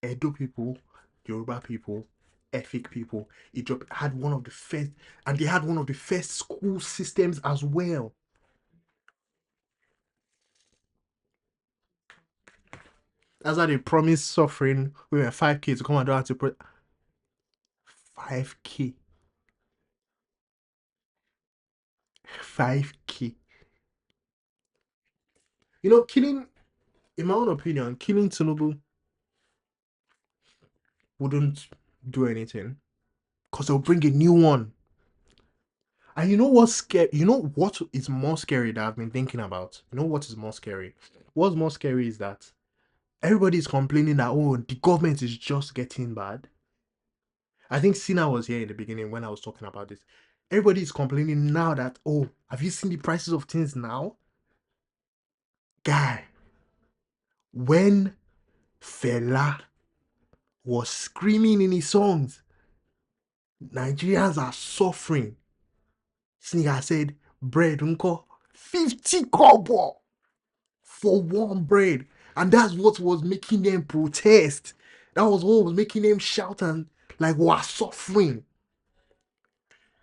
Edo people, Yoruba people, Efik people, Egypt had one of the first, and they had one of the first school systems as well. That's why they promised suffering women 5K to come and do have to put 5K. 5K. You know, killing, in my own opinion, killing Tinubu wouldn't do anything. Because they'll bring a new one. And you know what's scary? You know what is more scary that I've been thinking about? You know what is more scary? What's more scary is that everybody's complaining that, oh, the government is just getting bad. I think Sina was here in the beginning when I was talking about this. Everybody is complaining now that, oh, have you seen the prices of things now? Guy, when Fela was screaming in his songs, Nigerians are suffering. Sneaker said, bread, unko, 50 kobo for one bread. And that's what was making them protest. That was what was making them shout and like, we're suffering.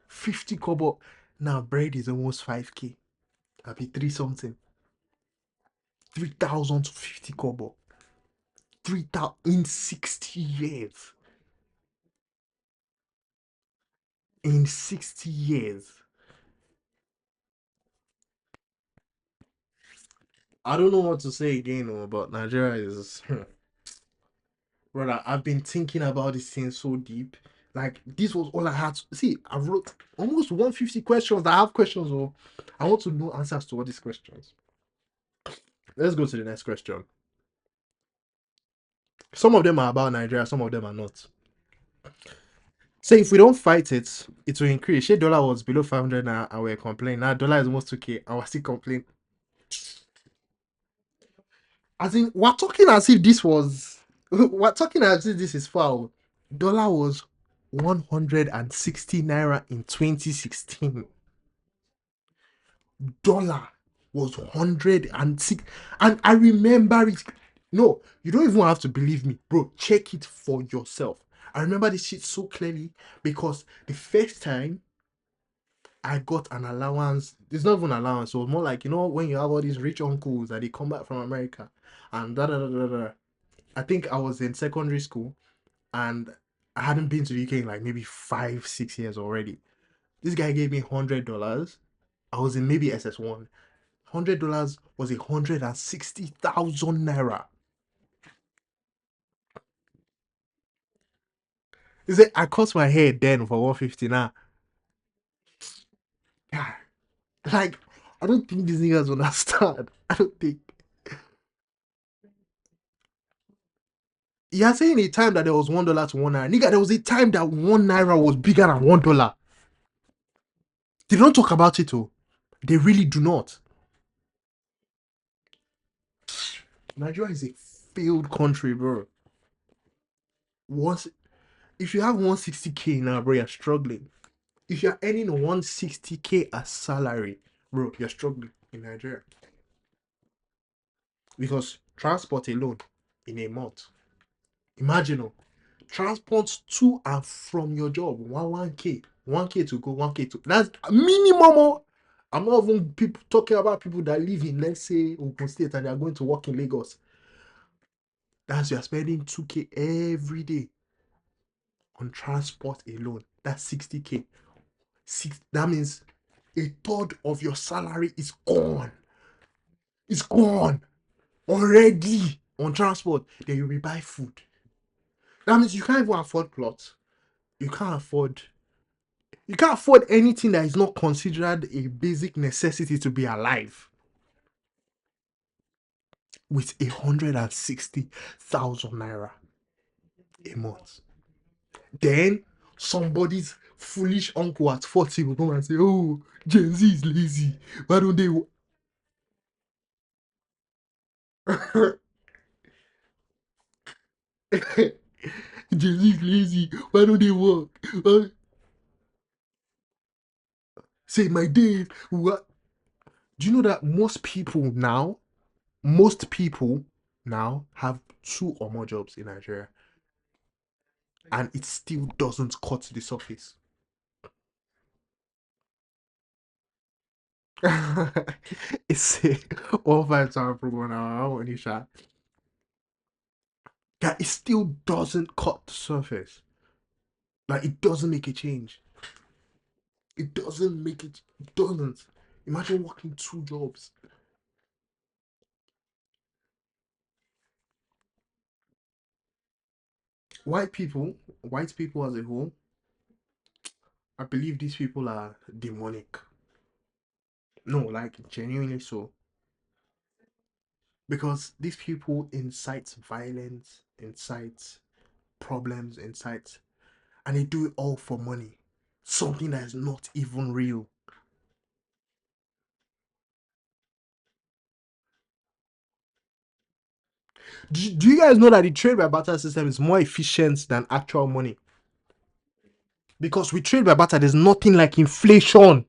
50 kobo. Now bread is almost 5K. That'd be 3 something. 3,000 to 50 kobo. 3,000 in 60 years. In 60 years. I don't know what to say again, but Nigeria is. Brother, I've been thinking about this thing so deep. Like, this was all I had to see. I wrote almost 150 questions. I have questions, or I want to know answers to all these questions. Let's go to the next question. Some of them are about Nigeria, some of them are not. Say if we don't fight it, it will increase. Share dollar was below 500 now, and we're complaining. Now dollar is almost 2K, and we're still complaining. As in, we're talking as if this was. We're talking as if this is foul. Dollar was 160 naira in 2016. Dollar was 106, and I remember it. No, you don't even have to believe me, bro. Check it for yourself. I remember this shit so clearly because the first time I got an allowance, it's not even allowance, so more like, you know, when you have all these rich uncles that they come back from America and da da da da da. I think I was in secondary school and I hadn't been to the UK in like maybe 5-6 years already. This guy gave me $100. I was in maybe SS1. $100 was 160,000 naira. He said, I cut my hair then for 150 now. God, like, I don't think these niggas understand. I don't think. You're saying a time that there was $1 to 1 naira. Nigga, there was a time that 1 naira was bigger than $1. They don't talk about it, oh. They really do not. Nigeria is a failed country, bro. Once if you have 160K now, bro, you're struggling. If you're earning 160K as salary, bro, you're struggling in Nigeria. Because transport alone in a month. Imagine transport to and from your job, 1K. 1K to go, 1K to that's minimum. I'm not even people talking about people that live in, let's say, Ogun State and they're going to work in Lagos. That's you're spending 2K every day on transport alone. That's 60K. That means a third of your salary is gone. It's gone already on transport. Then you will buy food. That means you can't even afford clothes. You can't afford anything that is not considered a basic necessity to be alive with 160,000 naira a month. Then somebody's foolish uncle at 40 will come and say, "Oh, Gen Z is lazy. Why don't they?" Gen Z is lazy. Why don't they work? Say my days. What? Do you know that most people now have 2 or more jobs in Nigeria, and it still doesn't cut the surface. It's a all 5 star program now. Onisha. That it still doesn't cut the surface. Like it doesn't make a change. It doesn't make it. It doesn't. Imagine working 2 jobs. White people as a whole, I believe these people are demonic. No, like genuinely so. Because these people incite violence, incite problems, incite, and they do it all for money. Something that is not even real. Do you guys know that the trade by barter system is more efficient than actual money? Because with trade by barter, there's nothing like inflation.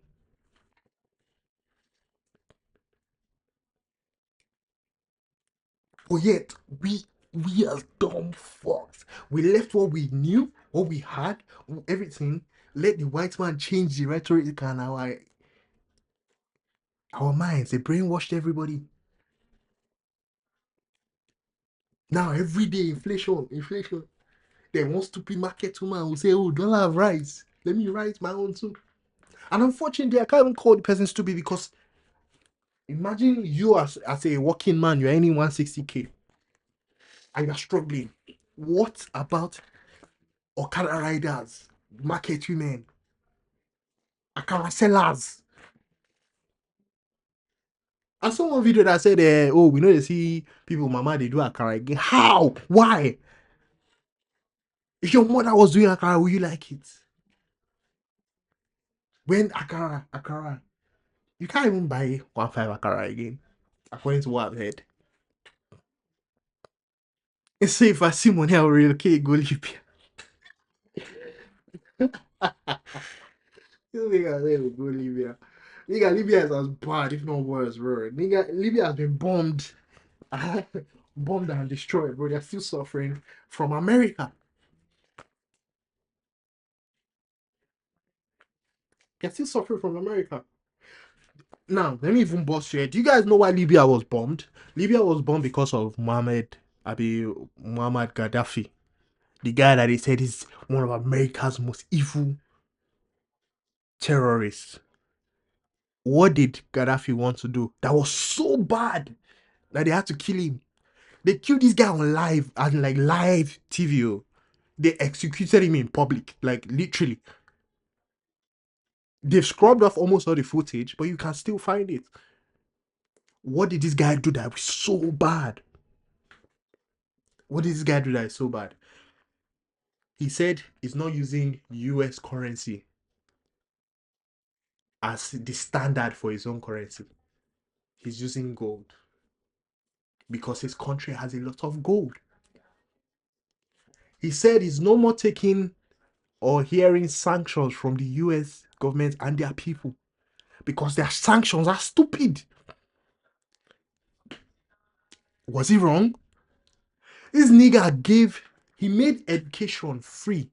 But yet, we as dumb fucks, we left what we knew, what we had, everything. Let the white man change the rhetoric and our minds. They brainwashed everybody. Now every day inflation. Then one stupid market woman will say, "Oh, dollar rise. Let me rise my own too." And unfortunately, I can't even call the person stupid because imagine you as a working man, you're earning 160K and you're struggling. What about Okada riders, market women, Akara sellers? I saw one video that said, "Oh, we know they see people, mama, they do Akara again. How? Why? If your mother was doing Akara, would you like it? When Akara, you can't even buy 1.5 Akara again, according to what I've heard. And so if I see money, I'll relocate, go Libya." This nigga said we go Libya. Nigga, Libya is as bad, if not worse, bro. Nigga, Libya has been bombed. Bombed and destroyed, bro. They're still suffering from America. They're still suffering from America. Now, let me even bust you. Do you guys know why Libya was bombed? Libya was bombed because of Muammar Gaddafi. The guy that they said is one of America's most evil terrorists. What did Gaddafi want to do? That was so bad that they had to kill him. They killed this guy on live, and like live TV. They executed him in public, like literally. They've scrubbed off almost all the footage, but you can still find it. What did this guy do that was so bad? What did this guy do that is so bad? He said he's not using US currency as the standard for his own currency. He's using gold. because his country has a lot of gold. He said he's no more taking or hearing sanctions from the US government and their people because their sanctions are stupid. Was he wrong? This nigga he made education free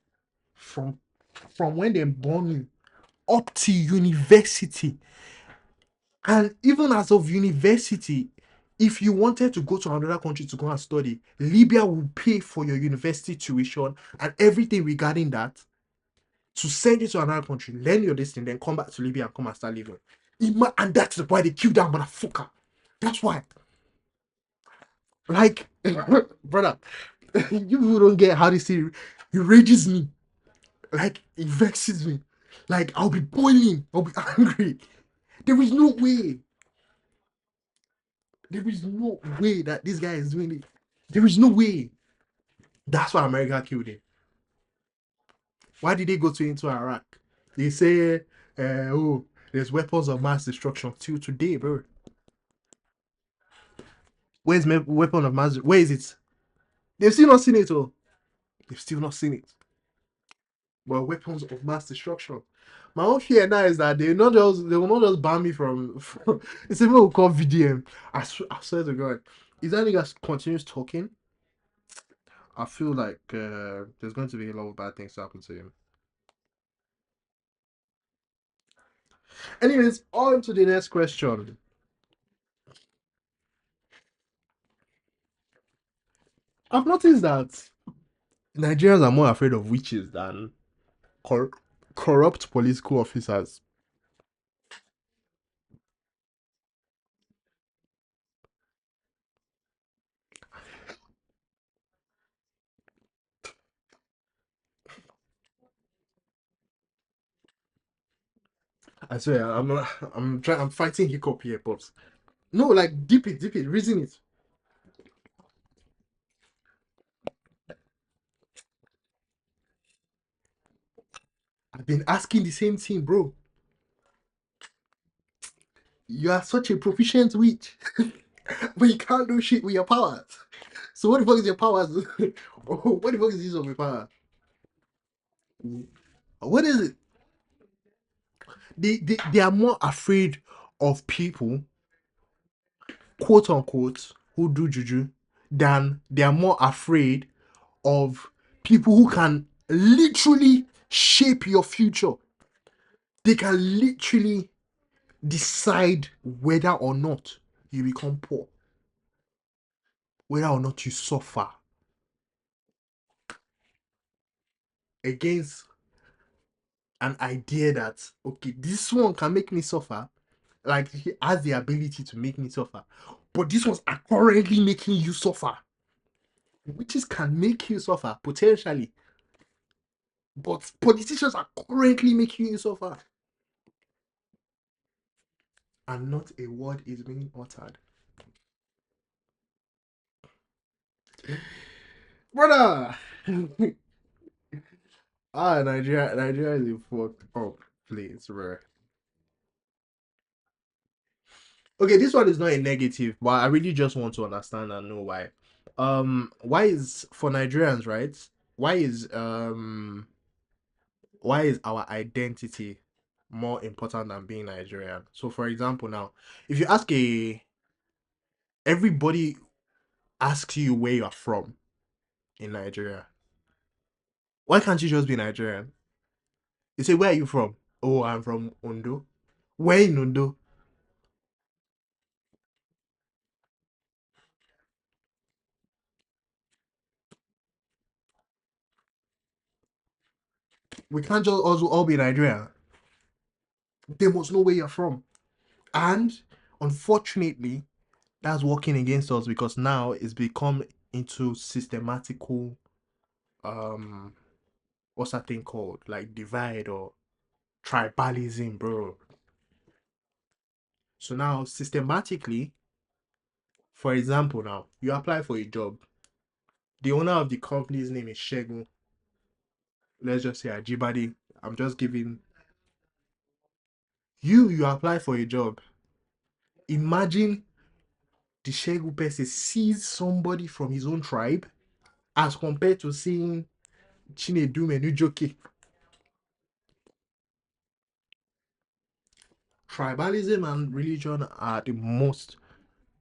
from when they born you up to university. And even as of university, if you wanted to go to another country to go and study, Libya will pay for your university tuition and everything regarding that to send you to another country, learn your destiny, then come back to Libya and come and start living. And that's why they killed that motherfucker. That's why. Like, brother, you don't get how this thing it rages me. Like, it vexes me. Like, I'll be boiling. I'll be angry. There is no way. There is no way that this guy is doing it. There is no way. That's why America killed him. Why did they go into Iraq? They say, oh, there's weapons of mass destruction till today, bro. Where's weapon of mass? Where is it? They've still not seen it, oh. They've still not seen it. But weapons of mass destruction. My own fear now is that they will not just ban me from it's even what we call VDM. I swear to God. If that nigga continues talking, I feel like there's going to be a lot of bad things to happen to him. Anyways, on to the next question. I've noticed that Nigerians are more afraid of witches than corrupt political officers. I swear, I'm fighting hiccup here, pops. No, like deep it, reason it. I've been asking the same thing, bro. You are such a proficient witch, but you can't do shit with your powers. So what the fuck is your powers? What the fuck is this of your power? What is it? They are more afraid of people, quote unquote, who do juju, than they are more afraid of people who can literally shape your future. They can literally decide whether or not you become poor, whether or not you suffer against an idea that, okay, this one can make me suffer, like he has the ability to make me suffer, but this one's are currently making you suffer. Witches can make you suffer potentially, but politicians are currently making you suffer, and not a word is being uttered. Brother! Nigeria is a fucked up place, bro. Okay, this one is not a negative, but I really just want to understand and know why. Why is for Nigerians, right? Why is our identity more important than being Nigerian? So, for example, now, if you ask everybody asks you where you are from in Nigeria, why can't you just be Nigerian? You say, where are you from? Oh, I'm from Ondo. Where in Ondo? We can't just also all be Nigerian. They must know where you're from. And unfortunately, that's working against us because now it's become into systematical what's that thing called? Like divide or tribalism, bro. So now systematically, for example, now you apply for a job. The owner of the company's name is Shegun. Let's just say Ajibade. I'm just giving you apply for a job. Imagine the Shegu person sees somebody from his own tribe as compared to seeing Chinedu Menujoki. Tribalism and religion are the most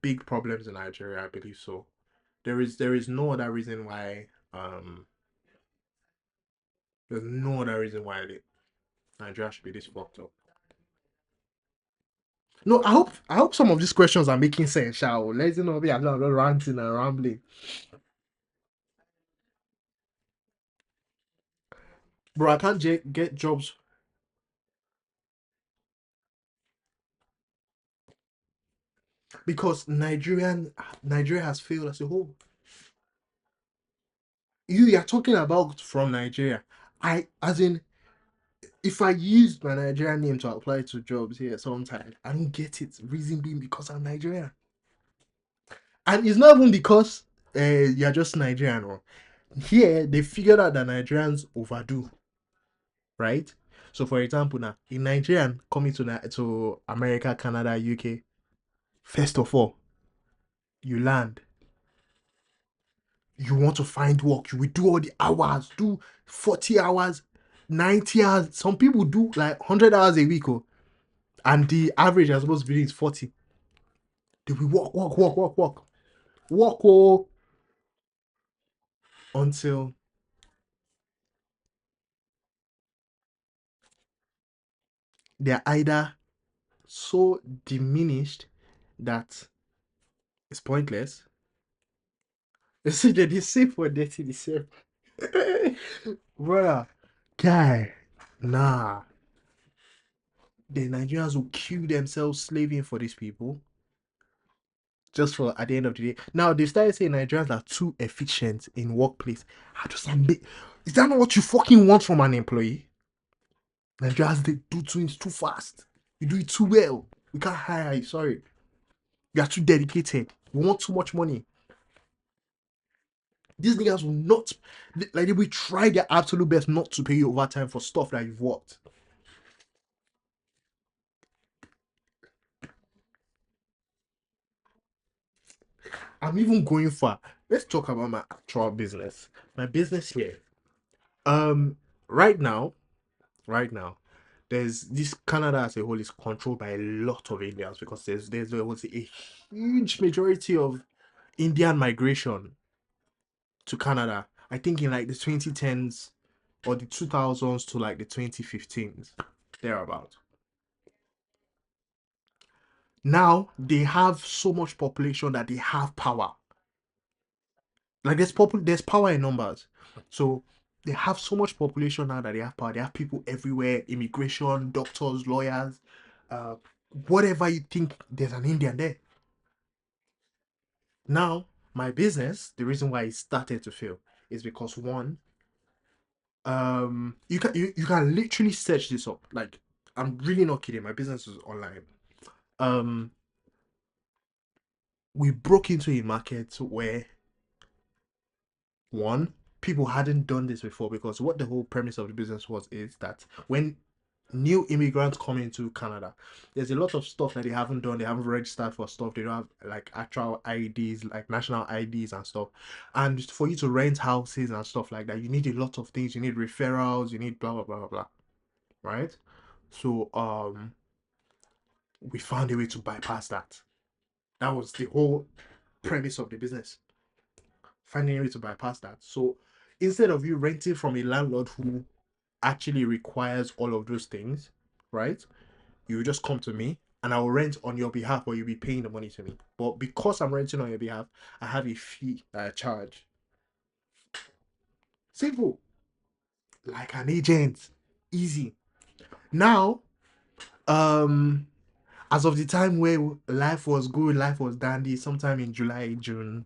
big problems in Nigeria, I believe so. There is no other reason why there's no other reason why Nigeria should be this fucked up. No, I hope some of these questions are making sense, shall let's not be a lot of ranting and rambling. Bro, I can't get jobs because Nigeria has failed as a whole. You're talking about from Nigeria. I as in if I use my Nigerian name to apply to jobs here sometimes, I don't get it. Reason being because I'm Nigerian. And it's not even because you're just Nigerian. Or here they figured out that Nigerians overdo, right? So for example, now in Nigerian coming to America, Canada, UK, first of all, you land. You want to find work, you will do all the hours, do 40 hours, 90 hours. Some people do like 100 hours a week, oh, and the average is supposed to be is 40. They will work, oh, until they're either so diminished that it's pointless. They say that they save for dirty, the same. Brother, guy, nah. The Nigerians will kill themselves slaving for these people. Just for at the end of the day. Now they started saying Nigerians are too efficient in workplace. Is that not what you fucking want from an employee? Nigerians they do things too fast. You do it too well. We can't hire you. Sorry. You are too dedicated. We want too much money. These niggas will not like they will try their absolute best not to pay you overtime for stuff that you've worked. I'm even going far. Let's talk about my actual business. My business here. Um, right now, there's this Canada as a whole is controlled by a lot of Indians because there was a huge majority of Indian migration to Canada. I think in like the 2010s or the 2000s to like the 2015s, thereabout. Now they have so much population that they have power. Like there's power in numbers. So they have so much population now that they have power. They have people everywhere, immigration, doctors, lawyers, uh, whatever you think, there's an Indian there. Now, my business, the reason why it started to fail is because one, you can literally search this up. Like, I'm really not kidding. My business is online. Um, we broke into a market where one, people hadn't done this before because what the whole premise of the business was is that when new immigrants come into Canada, there's a lot of stuff that they haven't done. They haven't registered for stuff. They don't have like actual IDs, like national IDs and stuff. And for you to rent houses and stuff like that, you need a lot of things. You need referrals. You need blah blah blah blah blah. Right? So we found a way to bypass that. That was the whole premise of the business. Finding a way to bypass that. So instead of you renting from a landlord who actually requires all of those things, right? You will just come to me and I will rent on your behalf or you'll be paying the money to me. But because I'm renting on your behalf, I have a fee that I charge. Simple. Like an agent. Easy. Now, as of the time where life was good, life was dandy, sometime in July, June,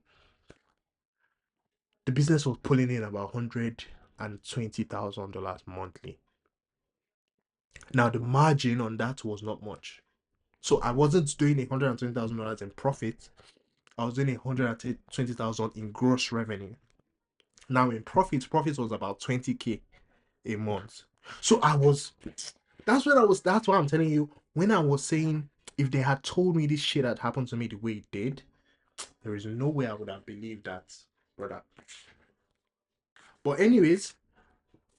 the business was pulling in about $120,000 monthly. Now the margin on that was not much. So I wasn't doing $120,000 in profit. I was doing 120,000 in gross revenue. Now in profit was about 20K a month. So that's why I'm telling you, when I was saying if they had told me this shit had happened to me the way it did, There is no way I would have believed that, brother. But anyways,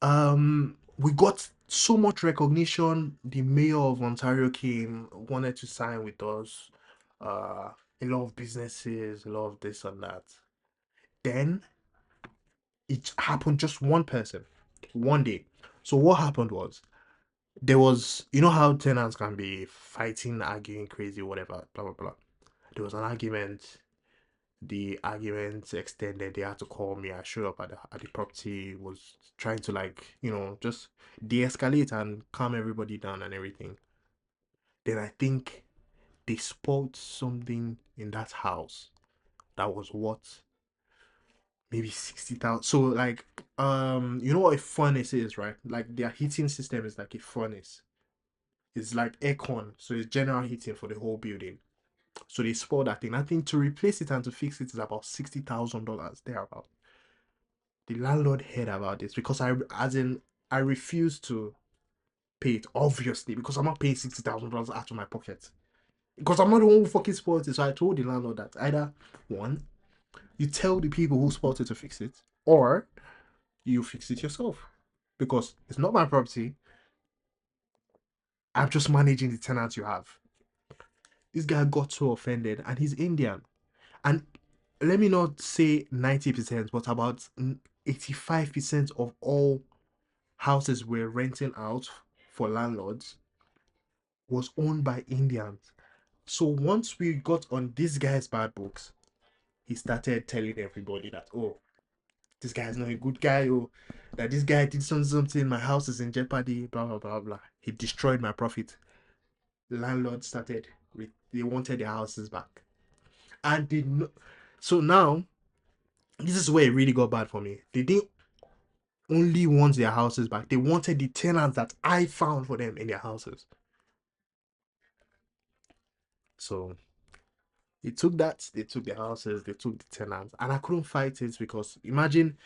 we got so much recognition. The mayor of Ontario came, wanted to sign with us. A lot of businesses, a lot of this and that. Then it happened just one person, one day. So what happened was there was, you know how tenants can be fighting, arguing, crazy, whatever, blah blah blah. There was an argument. The argument extended. They had to call me. I showed up at the property. Was trying to, like, just de-escalate and calm everybody down and everything. Then I think they spotted something in that house that was what, maybe 60,000. So like, you know what a furnace is, right? Like their heating system is like a furnace. It's like aircon, so it's general heating for the whole building. So they spoiled that thing. I think to replace it and to fix it is about $60,000 thereabout. The landlord heard about this because I refused to pay it, obviously, because I'm not paying $60,000 out of my pocket. Because I'm not the one who fucking spoiled it. So I told the landlord that either one, you tell the people who spoiled it to fix it, or you fix it yourself. Because it's not my property. I'm just managing the tenants you have. This guy got so offended, and he's Indian. And let me not say 90%, but about 85% of all houses we're renting out for landlords was owned by Indians. So once we got on this guy's bad books, he started telling everybody that, oh, this guy's not a good guy, oh, that this guy did something, my house is in jeopardy, blah blah blah blah. He destroyed my profit. Landlord started they wanted their houses back. And did not. So now this is where it really got bad for me. They didn't only want their houses back, they wanted the tenants that I found for them in their houses. So they took that, they took the houses, they took the tenants, and I couldn't fight it because imagine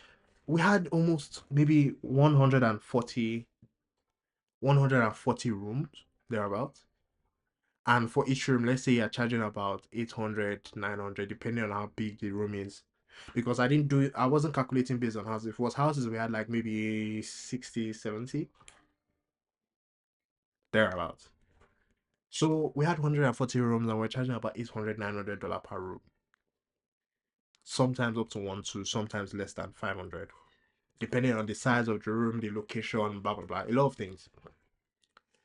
we had almost maybe 140 rooms thereabouts. And for each room, let's say you're charging about 800, 900, depending on how big the room is. Because I didn't do it, I wasn't calculating based on houses. If it was houses, we had like maybe 60, 70 thereabouts. So we had 140 rooms and we're charging about $800, $900 per room. Sometimes up to 1, 2, sometimes less than 500. Depending on the size of the room, the location, blah, blah, blah. A lot of things.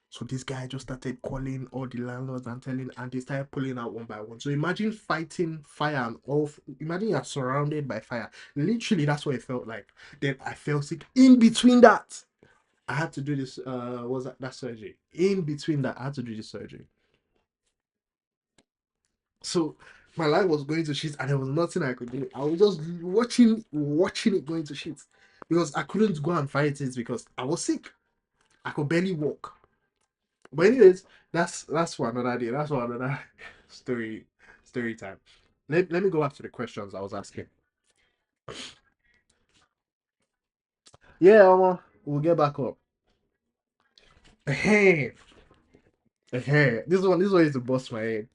So this guy just started calling all the landlords and telling, and they started pulling out one by one. So imagine fighting fire and off. Imagine you're surrounded by fire. Literally, that's what it felt like. Then I fell sick. In between that, I had to do this. Was that surgery? In between that, I had to do this surgery. So my life was going to shit, and there was nothing I could do. I was just watching it going to shit because I couldn't go and fight it because I was sick. I could barely walk. But anyways, that's for another day. That's for another story time. Let me go back to the questions I was asking. Yeah, Oma, we'll get back up. Hey, hey, this one is to bust my head.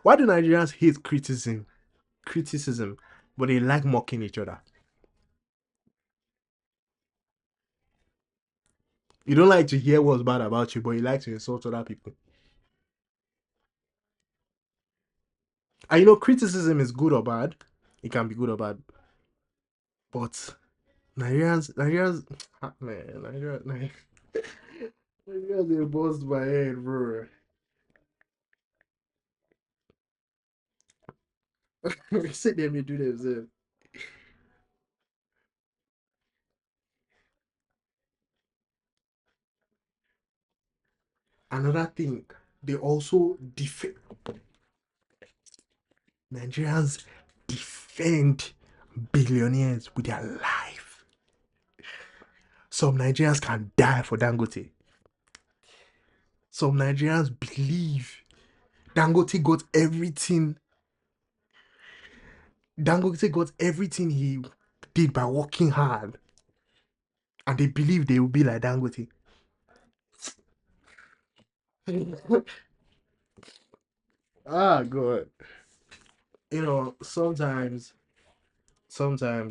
Why do Nigerians hate criticism, but they like mocking each other? You don't like to hear what's bad about you, but you like to insult other people. And criticism is good or bad. It can be good or bad. But Nigerians, man, Nigerians, they bust my head, bro. Sit them, you do themselves. Another thing, they also defend. Nigerians defend billionaires with their life. Some Nigerians can die for Dangote. Some Nigerians believe Dangote got everything. Dangote got everything he did by working hard. And they believe they will be like Dangote. Ah, God. sometimes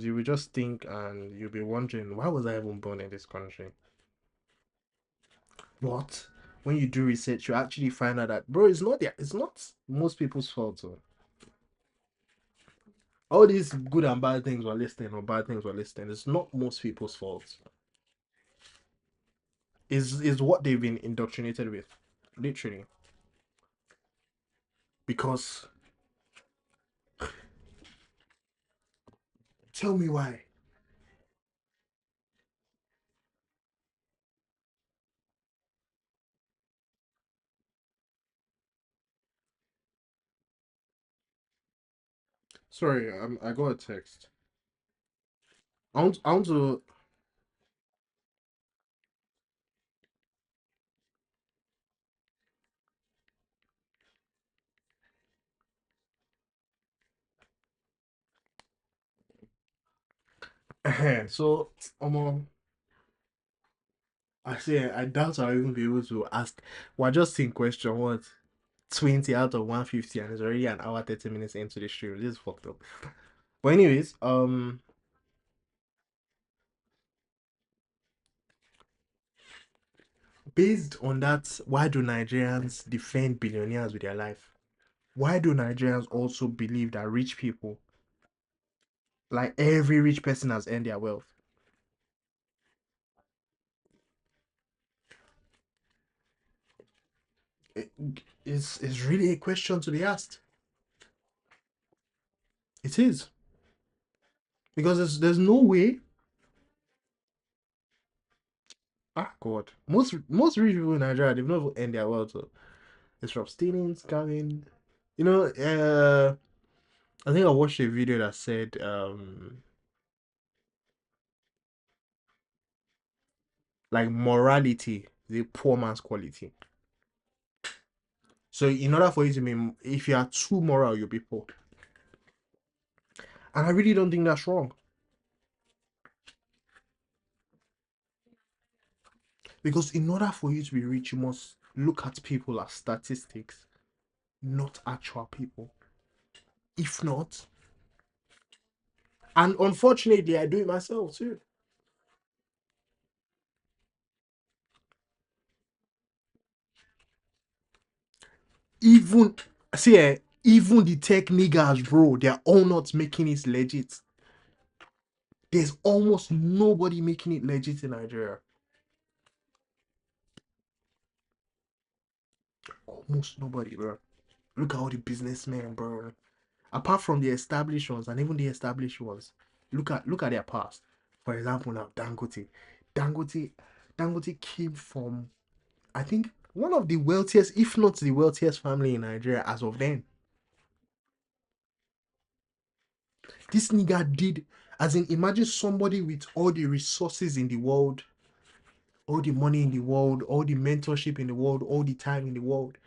you will just think and you'll be wondering, why was I even born in this country? But when you do research, you actually find out that, bro, it's not most people's fault. Oh. All these good and bad things we're listing or bad things we're listing, it's not most people's fault. Is what they've been indoctrinated with, literally. Because tell me why. Sorry, I got a text. I want to. So, I say I doubt I'll even be able to ask. We're just in question what 20 out of 150, and it's already an hour 30 minutes into the stream. This is fucked up. But anyways, based on that, why do Nigerians defend billionaires with their life? Why do Nigerians also believe that rich people, like every rich person, has earned their wealth? It, it's really a question to be asked. It is because there's no way. Ah, God, most rich people in Nigeria, they've never earned their wealth. So it's from stealing, scamming. You know, I think I watched a video that said like morality is a poor man's quality. So in order for you to be, if you are too moral, you'll be poor. And I really don't think that's wrong. Because in order for you to be rich, you must look at people as statistics, not actual people. If not, and unfortunately, I do it myself too. Even see, even the tech niggas, bro, they're all not making it legit. There's almost nobody making it legit in Nigeria. Almost nobody, bro. Look at all the businessmen, bro. Apart from the established ones, and even the established ones, look at their past. For example, now Dangote, Dangote came from, I think, one of the wealthiest, if not the wealthiest family in Nigeria as of then. This nigga did, as in, imagine somebody with all the resources in the world, all the money in the world, all the mentorship in the world, all the time in the world.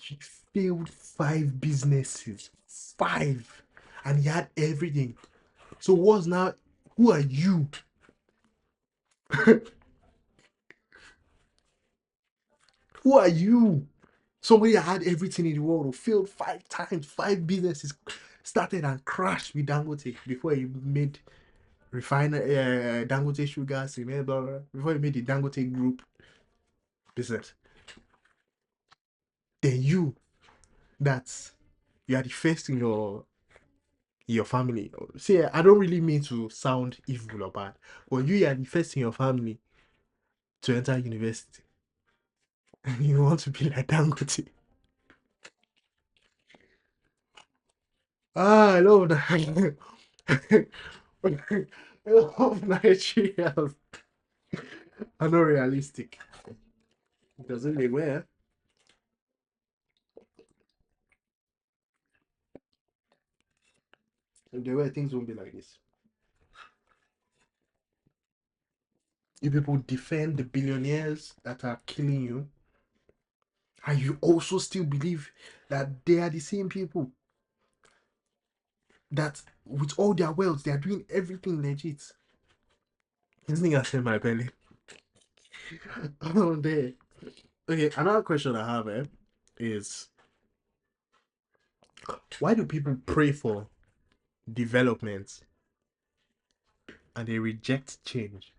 He failed 5 businesses. 5. And he had everything. So what's now, who are you? Who are you? Somebody that had everything in the world who failed 5 times, 5 businesses, started and crashed with Dangote before he made refiner Dangote Sugar, cement, blah, blah, before he made the Dangote Group business. Then that's you are the first in your family. See, I don't really mean to sound evil or bad, but you are the first in your family to enter university. And you want to be like Dangote. I love that. I love Nigerians. Are not realistic. Doesn't mean where. If they were, things won't be like this. You people defend the billionaires that are killing you, and you also still believe that they are the same people that, with all their wealth, they are doing everything legit. This nigga said my belly. Oh, there. Okay, another question I have is Why do people pray for development and they reject change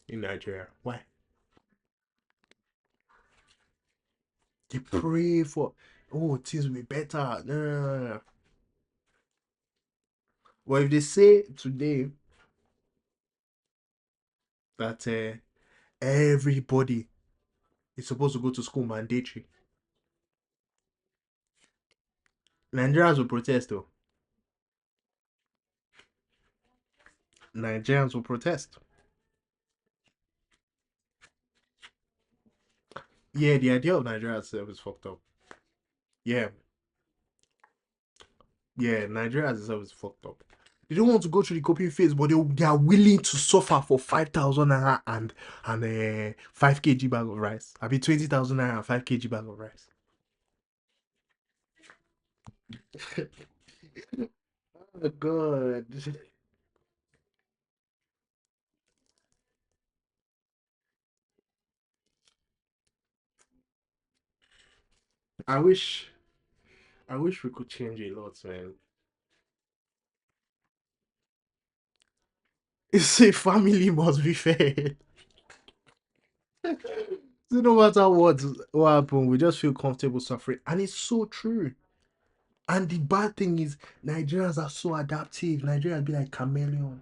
in Nigeria? Why? They pray for, oh, things will be better. No, no, no, no. Well, if they say today that everybody is supposed to go to school mandatory, Nigerians will protest though. Nigerians will protest. Yeah, the idea of Nigeria itself is fucked up. Yeah, yeah, Nigeria itself is fucked up. They don't want to go through the coping phase, but they are willing to suffer for 5,000 naira and 5 kg bag of rice. I mean 20,000 naira and 5 kg bag of rice. Oh God. I wish we could change a lot, man. It's a family must be fed. So no matter what happened, we just feel comfortable suffering. And it's so true. And the bad thing is Nigerians are so adaptive. Nigerians be like chameleon.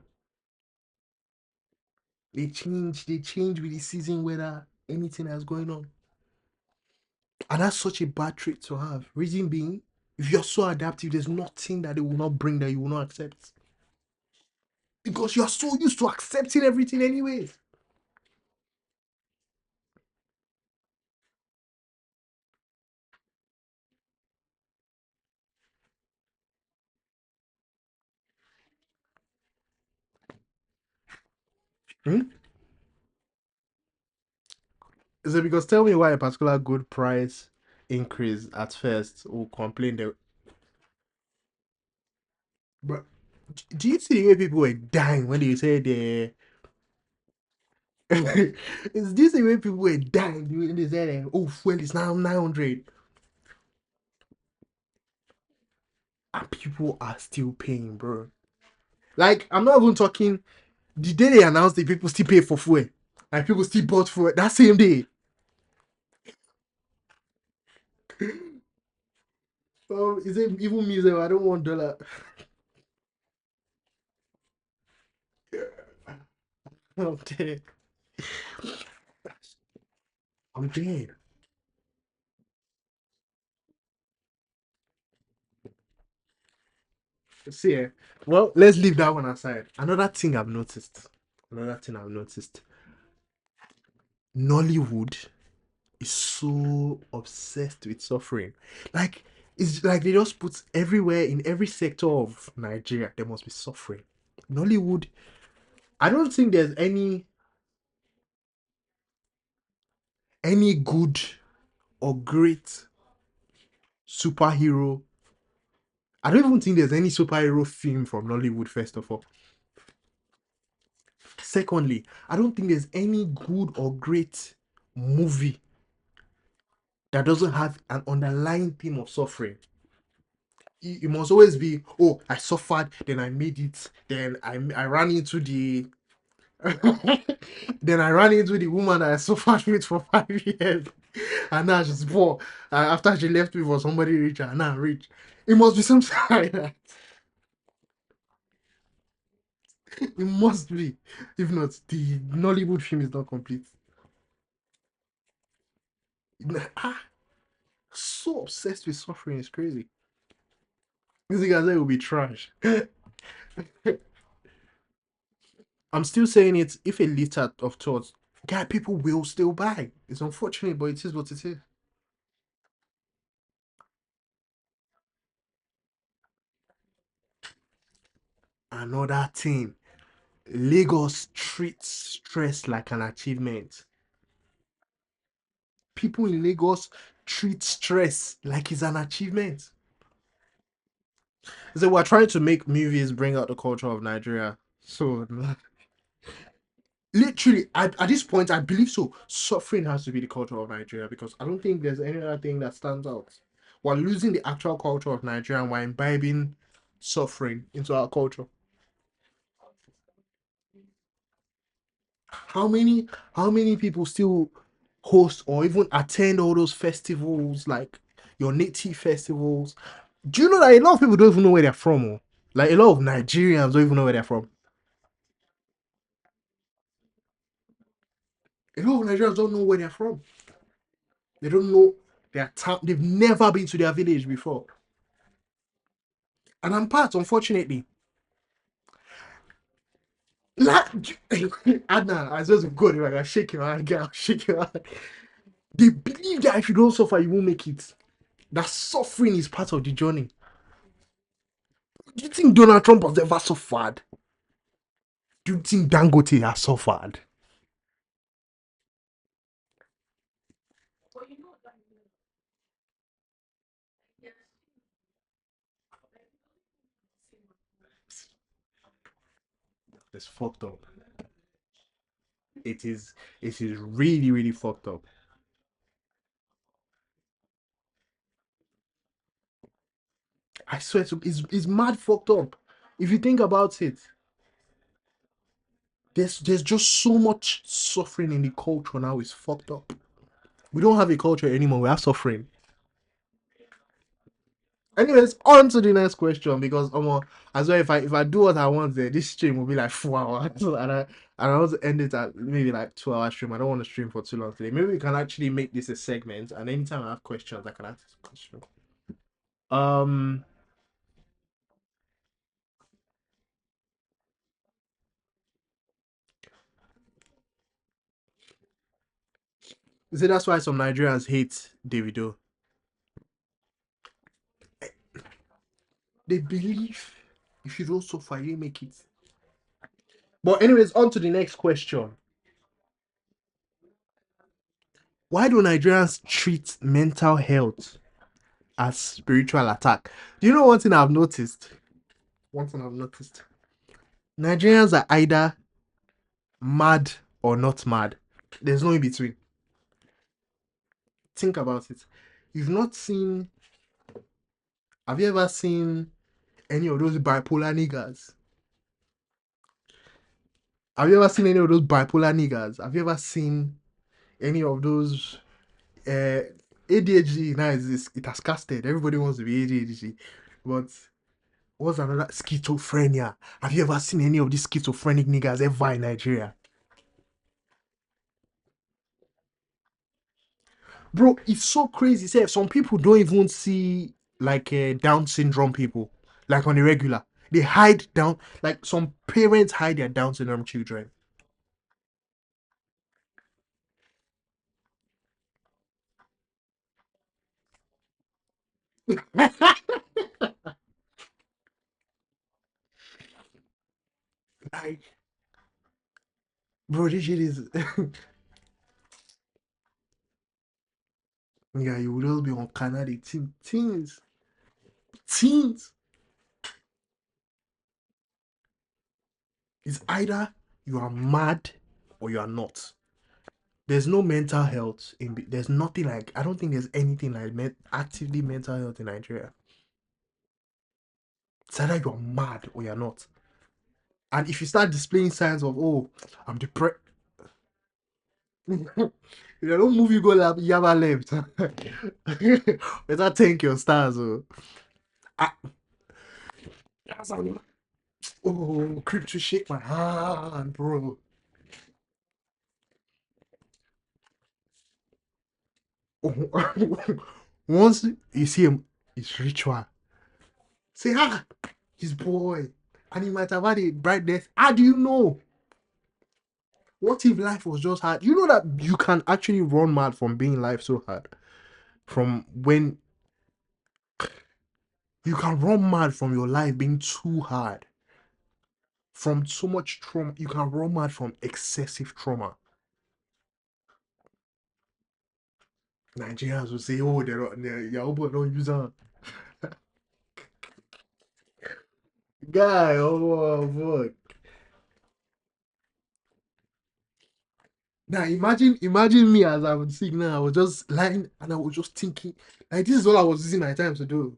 They change with the season, whether anything that's going on. And that's such a bad trait to have. Reason being, if you're so adaptive, there's nothing that they will not bring that you will not accept. Because you're so used to accepting everything anyways. Hmm? Is it because tell me why a particular good price increase at first will complain that, but do you see the way people were dying when they said is this the way people were dying when they said oh fuel is now 900 and people are still paying, bro? Like, I'm not even talking the day they announced it, people still pay for fuel. And people still bought fuel that same day. Is it even me? I don't want dollar. I'm dead. I'm dead. See, well, let's leave that one aside. Another thing I've noticed. Nollywood is so obsessed with suffering. Like, it's like they just put everywhere in every sector of Nigeria, there must be suffering. Nollywood, I don't think there's any good or great superhero. I don't even think there's any superhero film from Nollywood, first of all. Secondly, I don't think there's any good or great movie that doesn't have an underlying theme of suffering. It must always be, oh, I suffered, then I made it, then I ran into the then I ran into the woman that I suffered with for 5 years, and now she's poor. After she left me for somebody richer, and now I'm rich. It must be something like that. It must be. If not, the Nollywood film is not complete. Ah, so obsessed with suffering is crazy. This guy said it will be trash. I'm still saying it. If a liter of thoughts, guy, people will still buy. It's unfortunate, but it is what it is. Another thing, Lagos treats stress like an achievement. People in Lagos treat stress like it's an achievement. So we're trying to make movies bring out the culture of Nigeria. So literally, at this point, I believe so. Suffering has to be the culture of Nigeria because I don't think there's any other thing that stands out. We're losing the actual culture of Nigeria and we're imbibing suffering into our culture. How many people still host or even attend all those festivals, like your native festivals? Do you know that a lot of people don't even know where they're from? Oh? Like a lot of Nigerians don't even know where they're from. A lot of Nigerians don't know where they're from. They don't know their town. They've never been to their village before. And I'm part, unfortunately. Like, Adnan, I just go there, I shake your hand, girl, shake your hand. They believe that if you don't suffer, you won't make it. That suffering is part of the journey. Do you think Donald Trump has ever suffered? Do you think Dangote has suffered? It's fucked up. It is. It is really, really fucked up. I swear to it's mad fucked up. If you think about it, there's just so much suffering in the culture now. It's fucked up. We don't have a culture anymore. We have suffering. Anyways, on to the next question because as well if I do what I want there, this stream will be like 4 hours and I want to end it at maybe like 2 hour stream. I don't want to stream for too long today. Maybe we can actually make this a segment and anytime I have questions I can ask this question. Um see that's why some Nigerians hate Davido. They believe if you don't suffer, you make it. But anyways, on to the next question. Why do Nigerians treat mental health as spiritual attack? Do you know one thing I've noticed? One thing I've noticed. Nigerians are either mad or not mad. There's no in between. Think about it. You've not seen. Have you ever seen any of those bipolar niggas? Have you ever seen any of those bipolar niggas? Have you ever seen any of those ADHD? Now it has casted. Everybody wants to be ADHD, but what's another schizophrenia? Have you ever seen any of these schizophrenic niggas ever in Nigeria? Bro, it's so crazy. Say some people don't even see like Down syndrome people, like on the regular. They hide down, like some parents hide their Down syndrome children. Like, bro, this shit is. Yeah, you will just be on Canada teens. It's either you are mad or you are not. There's no mental health there's nothing like I don't think there's anything like actively mental health in Nigeria. It's either you're mad or you're not. And if you start displaying signs of I'm depressed, if you don't move, you go yaba left. Better thank your stars. I, creep to shake my hand, bro. Once you see him, it's ritual. Say, his boy. And he might have had a bright death. How do you know? What if life was just hard? You know that you can actually run mad from being life so hard. From when you can run mad from your life being too hard. From so much trauma. You can run mad from excessive trauma. Nigerians will say, don't use that. Guy, fuck. Now imagine me as I would sing now. I was just lying and I was just thinking. Like this is what I was using my time to do.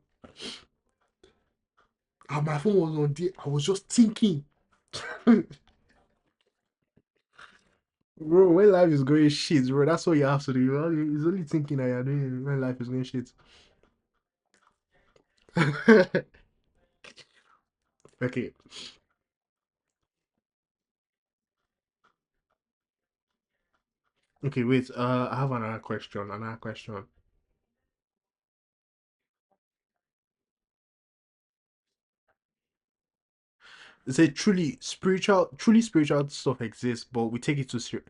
And my phone was on I was just thinking. Bro, when life is going shit, bro, that's what you have to do. It's only thinking that you're doing it when life is going shit. Okay. Okay, wait. I have another question. Another question. Say truly spiritual stuff exists, but we take it too serious.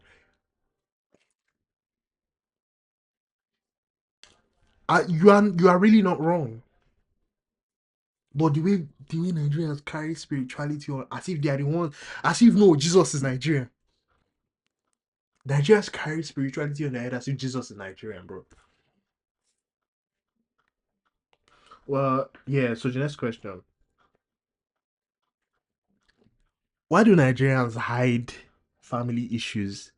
You are really not wrong. But the way Nigerians carry spirituality on as if they are the ones, as if no, Jesus is Nigerian. Nigerians carry spirituality on their head as if Jesus is Nigerian, bro. Well, yeah. So the next question: why do Nigerians hide family issues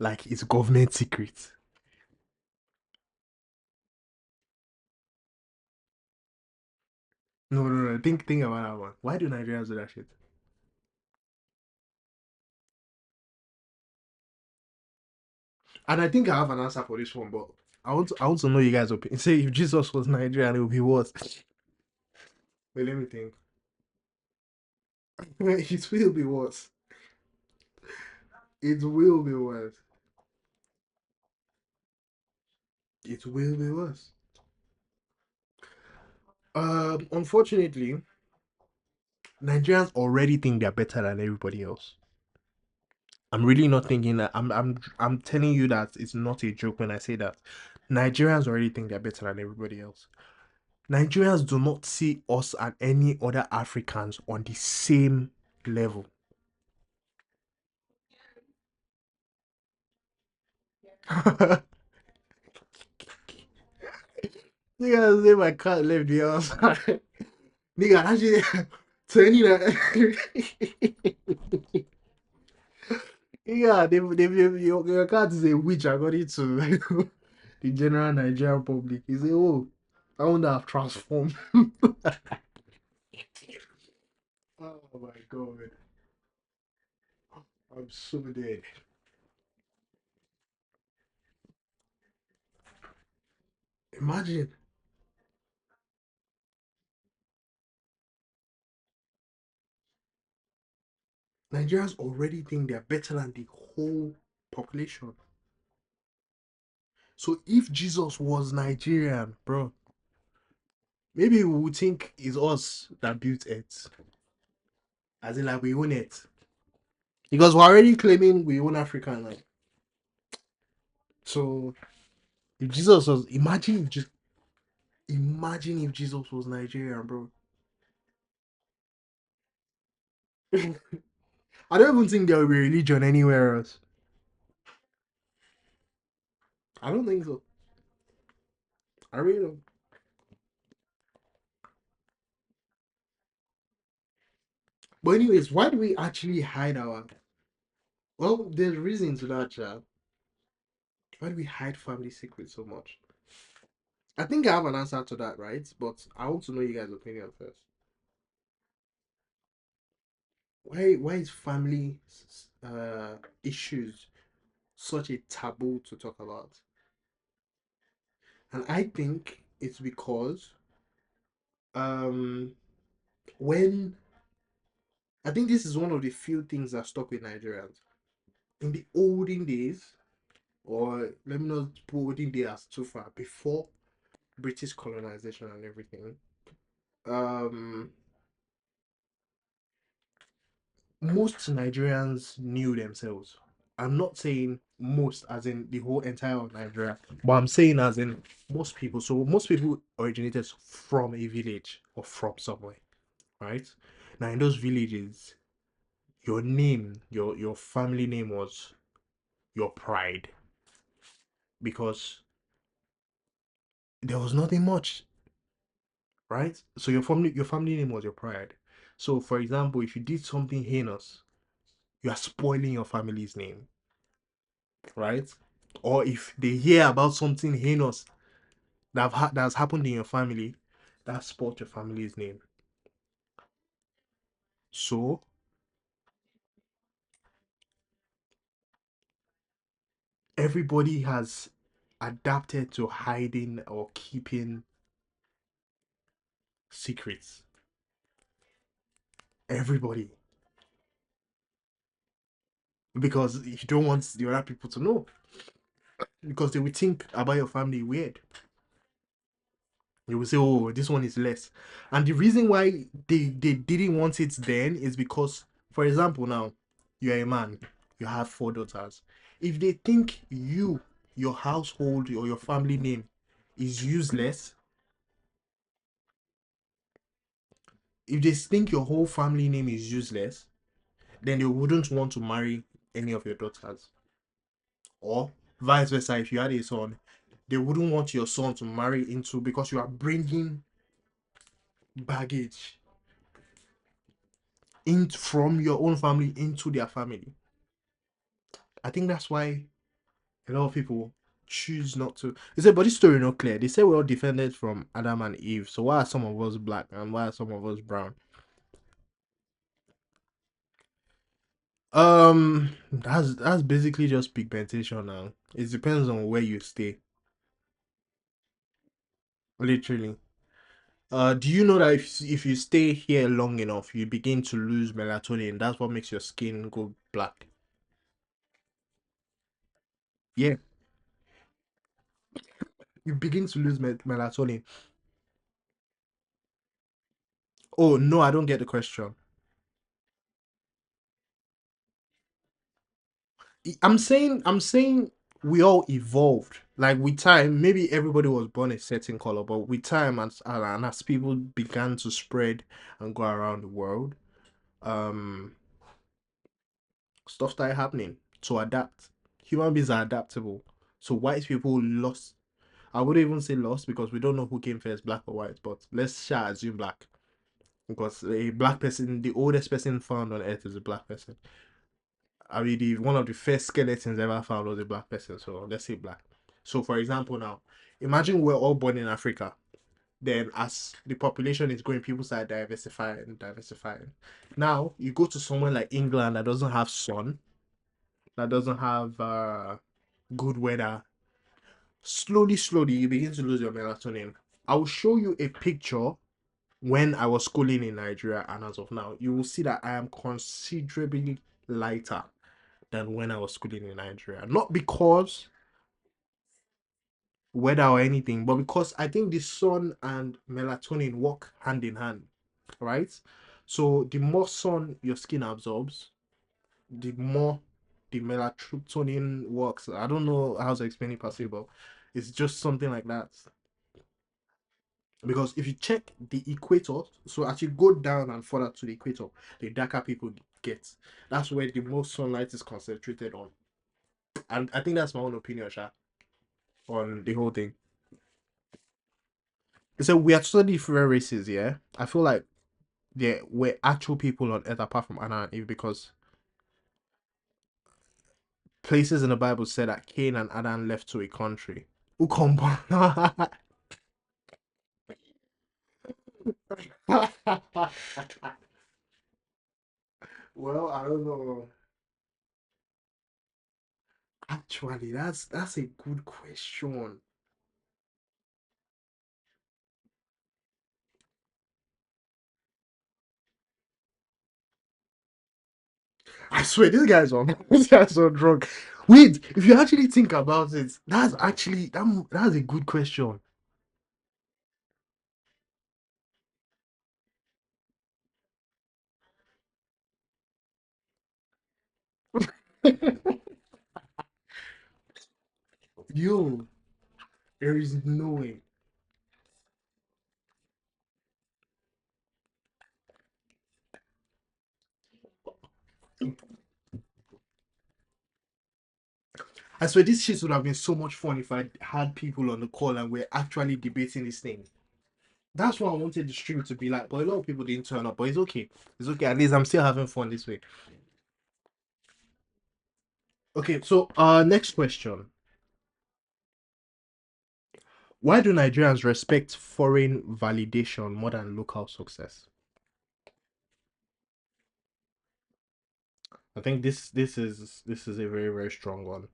like it's government secret? No, no, no. Think about that one. Why do Nigerians do that shit? And I think I have an answer for this one, but I want to know you guys' opinion. Say if Jesus was Nigerian, it would be what? Wait, let me think. It will be worse. It will be worse. It will be worse. Unfortunately, Nigerians already think they're better than everybody else. I'm really not thinking that. I'm telling you that it's not a joke when I say that. Nigerians already think they're better than everybody else. Nigerians do not see us and any other Africans on the same level. Nigga say my cat left the house. Nigga, actually, to any yeah, your cat is a witch according to the general Nigerian public. He say, oh, I wonder have transformed. Oh my god, I'm so dead. Imagine Nigerians already think they're better than the whole population. So if Jesus was Nigerian, bro, maybe we would think it's us that built it. As in, like, we own it. Because we're already claiming we own Africa, like. So if Jesus was, imagine if Jesus was Nigerian, bro. I don't even think there will be religion anywhere else. I don't think so. I really don't. But anyways, why do we actually hide our? Well, there's reason to that, child. Why do we hide family secrets so much? I think I have an answer to that, right? But I want to know you guys' opinion first. Why is family issues such a taboo to talk about? And I think it's because um when I think this is one of the few things that stuck with Nigerians. In the olden days, or let me not put olden days as too far, before British colonization and everything, um most Nigerians knew themselves. I'm not saying most as in the whole entire of Nigeria, but I'm saying as in most people. So most people originated from a village or from somewhere, right? Now in those villages, your name, your family name was your pride because there was nothing much, right? So your family name was your pride. So for example, if you did something heinous, you are spoiling your family's name. right? Or if they hear about something heinous that's happened in your family, that spoils your family's name. So everybody has adapted to hiding or keeping secrets. Everybody. Because you don't want the other people to know. Because they will think about your family weird. They will say, oh, this one is less. And the reason why they didn't want it then is because, for example, now, you're a man, you have 4 daughters. If they think your household, or your family name is useless, if they think your whole family name is useless, then they wouldn't want to marry any of your daughters. Or vice versa, if you had a son, they wouldn't want your son to marry into, because you are bringing baggage in from your own family into their family. I think that's why a lot of people choose not to. They say, but this story not clear. They say we're all descended from Adam and Eve. So why are some of us black and why are some of us brown? That's basically just pigmentation now. It depends on where you stay. Literally. Do you know that if you stay here long enough, you begin to lose melatonin? That's what makes your skin go black. Yeah, you begin to lose melatonin. Oh no, I don't get the question. I'm saying we all evolved. Like with time, maybe everybody was born a certain color, but with time, and as people began to spread and go around the world, um, stuff started happening to adapt. Human beings are adaptable. So white people lost. I wouldn't even say lost because we don't know who came first, black or white. But let's shall assume black, because a black person, the oldest person found on Earth is a black person. I mean, one of the first skeletons ever found was a black person. So let's say black. So, for example, now imagine we're all born in Africa. Then, as the population is growing, people start diversifying, diversifying. Now, you go to somewhere like England that doesn't have sun, that doesn't have good weather. Slowly, slowly, you begin to lose your melatonin. I will show you a picture when I was schooling in Nigeria, and as of now, you will see that I am considerably lighter than when I was schooling in Nigeria. Not because weather or anything, but because I think the sun and melatonin work hand in hand, right? So the more sun your skin absorbs, the more the melatonin works. I don't know how to explain it possible. It's just something like that. Because if you check the equator, so as you go down and further to the equator, the darker people get. That's where the most sunlight is concentrated on. And I think that's my own opinion, Sha, on the whole thing. So we are totally different races, yeah. I feel like there were actual people on earth apart from Anna and Eve, because places in the Bible said that Cain and Adam left to a country. Ukombo. Well, I don't know. Actually, that's a good question. I swear, this guy's on. This guy's on drunk. Wait, if you actually think about it, that's a good question. Yo, there is no way. I swear this shit would have been so much fun if I had people on the call and we're actually debating this thing. That's what I wanted the stream to be like, but a lot of people didn't turn up. But it's okay. It's okay. At least I'm still having fun this way. Okay, so next question. Why do Nigerians respect foreign validation more than local success? I think this is a very, very strong one.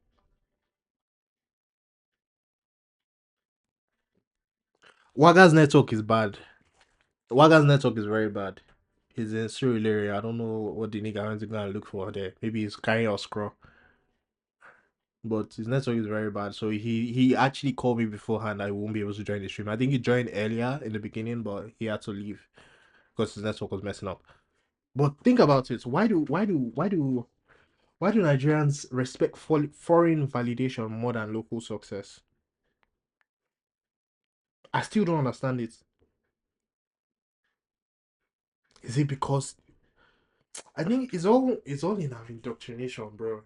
Waga's network is bad. Waga's network is very bad. He's in Surulere. I don't know what the nigga went to go and look for there. Maybe he's carrying a scroll. But his network is very bad. So he actually called me beforehand. I won't be able to join the stream. I think he joined earlier in the beginning, but he had to leave because his network was messing up. But think about it. Why do Nigerians respect foreign validation more than local success? I still don't understand it. Is it because I think it's all in our indoctrination, bro.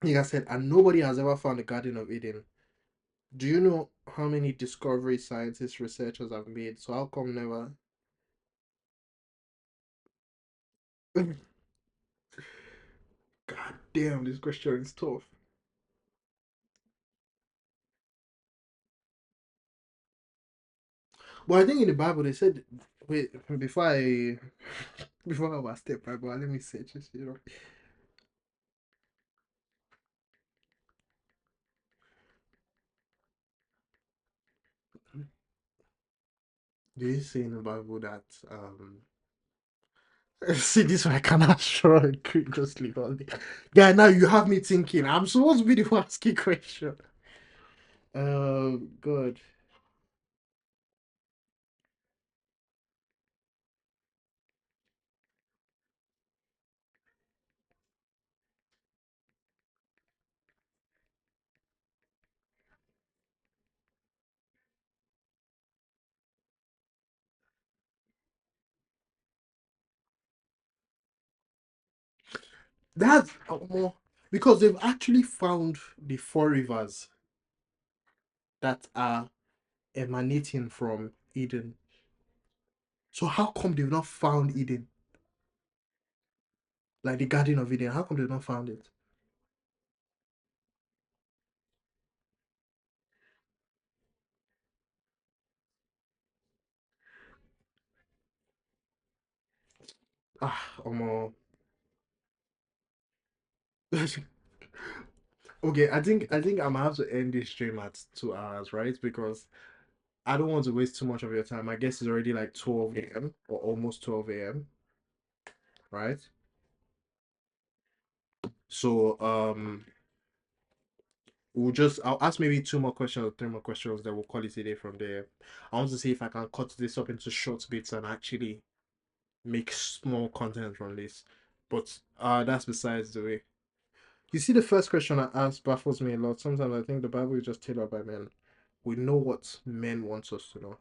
Like I said, and nobody has ever found the Garden of Eden. Do you know how many discoveries scientists, researchers have made? So how come never? God damn, this question is tough. But I think in the Bible they said, wait, before I before I overstep, Bible, let me search this. Do you say in the Bible that see this one I cannot show and just leave on it. Yeah, now you have me thinking. I'm supposed to be the one asking question. Good. That's more because they've actually found the four rivers that are emanating from Eden. So how come they've not found Eden? Like the Garden of Eden. How come they've not found it? Ah, okay, I think I'm gonna have to end this stream at 2 hours, right? Because I don't want to waste too much of your time. I guess it's already like 12 a.m. or almost 12 a.m., right? So I'll ask maybe two more questions or three more questions, then we'll call it a day from there. I want to see if I can cut this up into short bits and actually make small content from this. But that's besides the way. You see, the first question I asked baffles me a lot. Sometimes I think the Bible is just tailored by men. We know what men want us to know.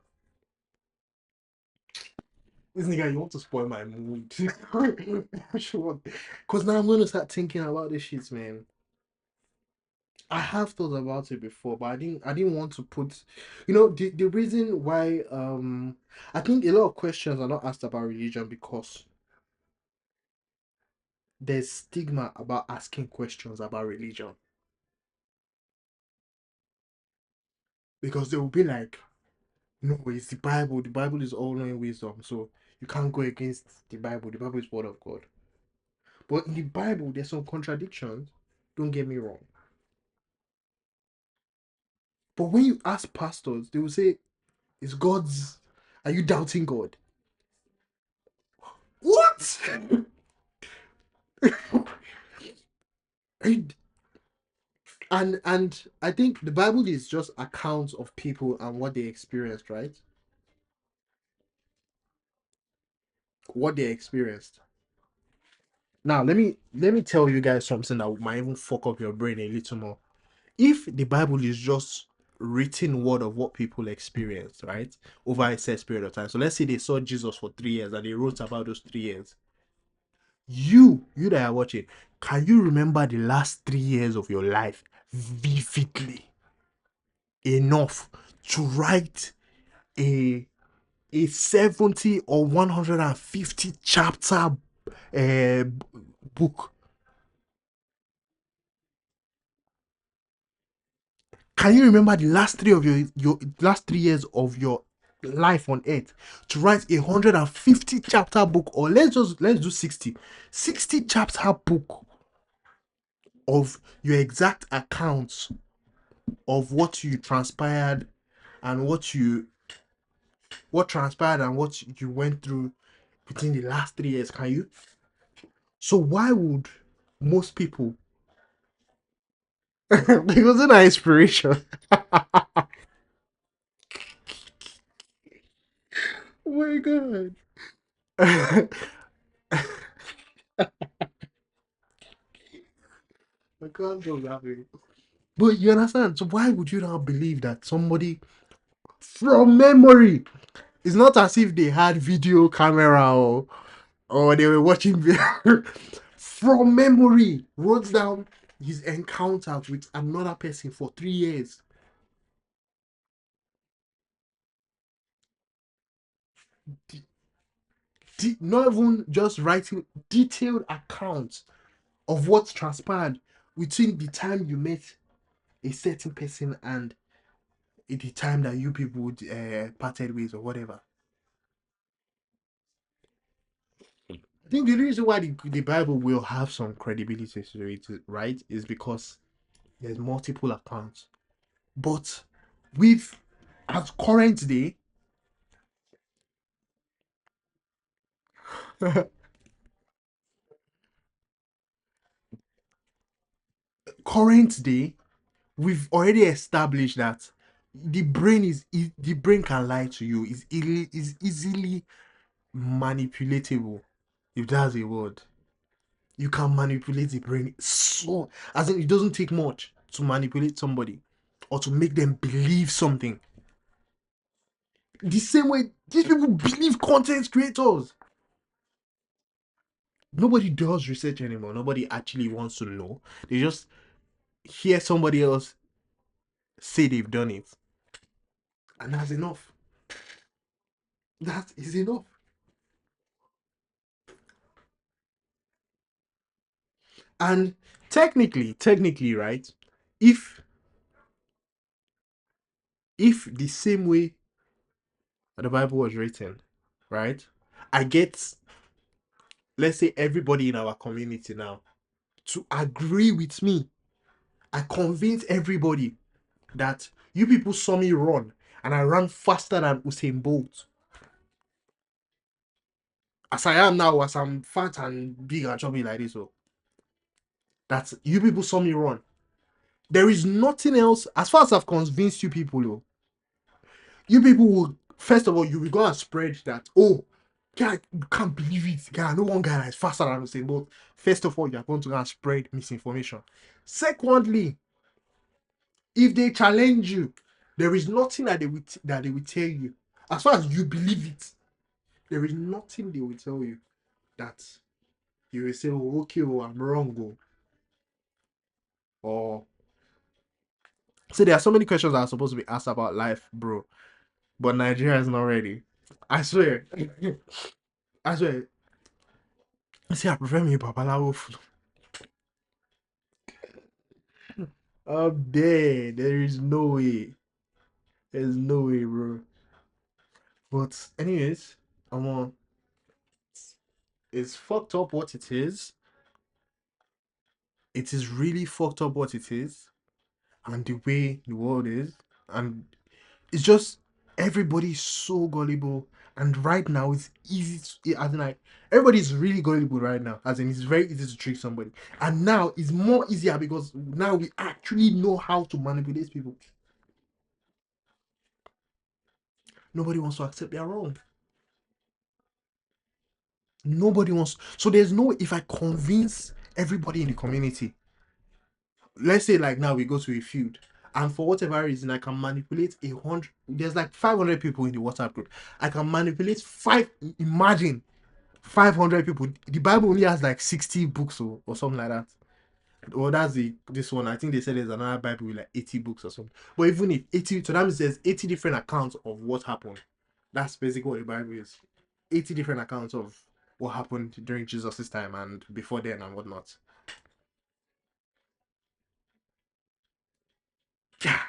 This nigga, you want to spoil my mood. Because now I'm going to start thinking about this shit, man. I have thought about it before, but I didn't want to put the reason why I think a lot of questions are not asked about religion because there's stigma about asking questions about religion. Because they will be like, no, it's the Bible. The Bible is all knowing wisdom. So you can't go against the Bible. The Bible is word of God. But in the Bible, there's some contradictions. Don't get me wrong. But when you ask pastors, they will say, "Is God's? Are you doubting God?" What? And and I think the Bible is just accounts of people and what they experienced, right? What they experienced. Now let me tell you guys something that might even fuck up your brain a little more. If the Bible is just written word of what people experienced, right, over a set period of time. So let's say they saw Jesus for 3 years and they wrote about those 3 years. You that are watching, can you remember the last 3 years of your life vividly enough to write a a 70 or 150 chapter book. Can you remember the last three of your last 3 years of your life on earth to write 150 chapter book, or let's do 60 chapter book of your exact accounts of what you transpired and what transpired and what you went through within the last 3 years? Can you? So why would most people it wasn't an inspiration. Oh my god. I can't go laughing. But you understand? So why would you not believe that somebody from memory? It's not as if they had video camera or they were watching video. From memory wrote down his encounter with another person for 3 years. Not even just writing detailed accounts of what transpired between the time you met a certain person and the time that you people parted ways or whatever. I think the reason why the Bible will have some credibility to it, right, is because there's multiple accounts. But with at current day, current day, we've already established that the brain can lie to you. Is easily manipulatable, if that's a word. You can manipulate the brain so, as in, it doesn't take much to manipulate somebody or to make them believe something. The same way these people believe content creators. Nobody does research anymore. Nobody actually wants to know. They just hear somebody else say they've done it, and that's enough. That is enough. And technically, right? If the same way the Bible was written, right? I get, let's say, everybody in our community now to agree with me. I convince everybody that you people saw me run and I ran faster than Usain Bolt. As I am now, as I'm fat and big and chubby like this, so that you people saw me run. There is nothing else, as far as I've convinced you people, though, you people will, first of all, you will go and spread that, oh, guy, you can't believe it. Guy, no one guy that is faster than Usain Bolt. First of all, you're going to go and spread misinformation. Secondly, if they challenge you, there is nothing that they will tell you. As far as you believe it, there is nothing they will tell you that you will say, oh, okay, oh, I'm wrong, oh. Or so there are so many questions that are supposed to be asked about life, bro. But Nigeria is not ready. I swear. I swear. See, I prefer me Babalawo food. Up there. There is no way. There's no way, bro. But anyways, I'm it's fucked up what it is. It is really fucked up what it is, and the way the world is, and it's just everybody's so gullible. And right now it's easy to, as in, like, everybody's really gullible right now, as in it's very easy to trick somebody. And now it's more easier because now we actually know how to manipulate people. Nobody wants to accept they're wrong. Nobody wants. So there's no, if I convince everybody in the community, let's say like now we go to a field, and for whatever reason I can manipulate 100, there's like 500 people in the WhatsApp group, I can manipulate imagine 500 people. The Bible only has like 60 books or something like that. Well, that's this one. I think they said there's another Bible with like 80 books or something. But even if 80, so that means there's 80 different accounts of what happened. That's basically what the Bible is. 80 different accounts of. what happened during Jesus' time and before then and whatnot. Yeah.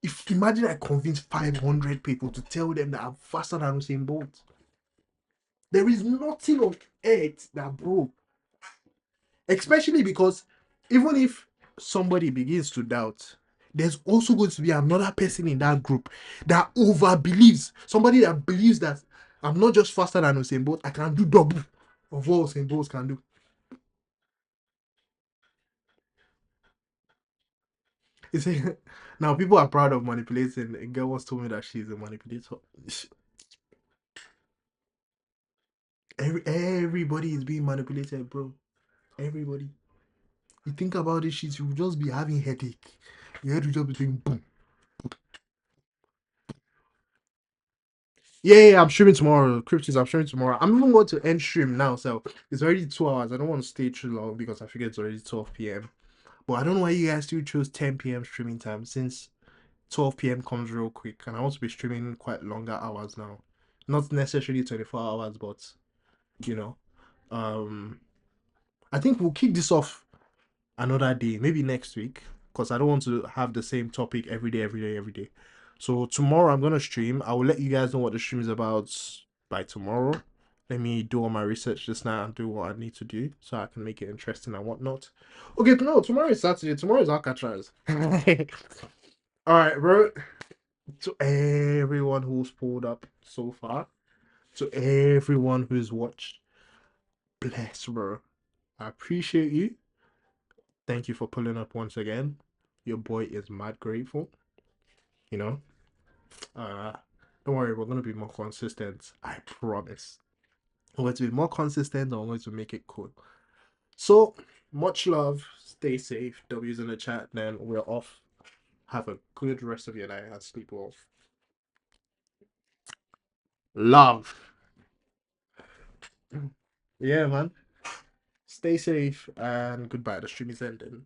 If imagine I convince 500 people to tell them that I'm faster than Usain Bolt. There is nothing on earth that, bro. Especially because even if somebody begins to doubt, there's also going to be another person in that group that over believes. Somebody that believes that I'm not just faster than Usain Bolt, I can do double of what Usain Bolt can do. You see, now people are proud of manipulating. A girl once told me that she's a manipulator. Everybody is being manipulated, bro. Everybody. You think about it, shit, you will just be having headache. Your head will just be doing boom. Yeah, I'm streaming tomorrow. Cryptos, I'm streaming tomorrow. I'm even going to end stream now, so it's already 2 hours. I don't want to stay too long because I figure it's already 12 p.m. But I don't know why you guys still chose 10 p.m. streaming time since 12 p.m. comes real quick, and I want to be streaming quite longer hours now. Not necessarily 24 hours, but you know. I think we'll kick this off another day, maybe next week, because I don't want to have the same topic every day, every day, every day. So tomorrow I'm gonna stream. I will let you guys know what the stream is about by tomorrow. Let me do all my research just now and do what I need to do so I can make it interesting and whatnot. Okay, no, tomorrow is Saturday. Tomorrow is Alcatraz. All right, bro. To everyone who's pulled up so far, to everyone who's watched, bless, bro. I appreciate you. Thank you for pulling up once again. Your boy is mad grateful. You know, uh, don't worry, we're gonna be more consistent. I promise. We're going to be more consistent. And we're going to make it cool. So much love. Stay safe. W's in the chat. Then we're off. Have a good rest of your night and sleep well. Love. Yeah, man. Stay safe and goodbye. The stream is ending.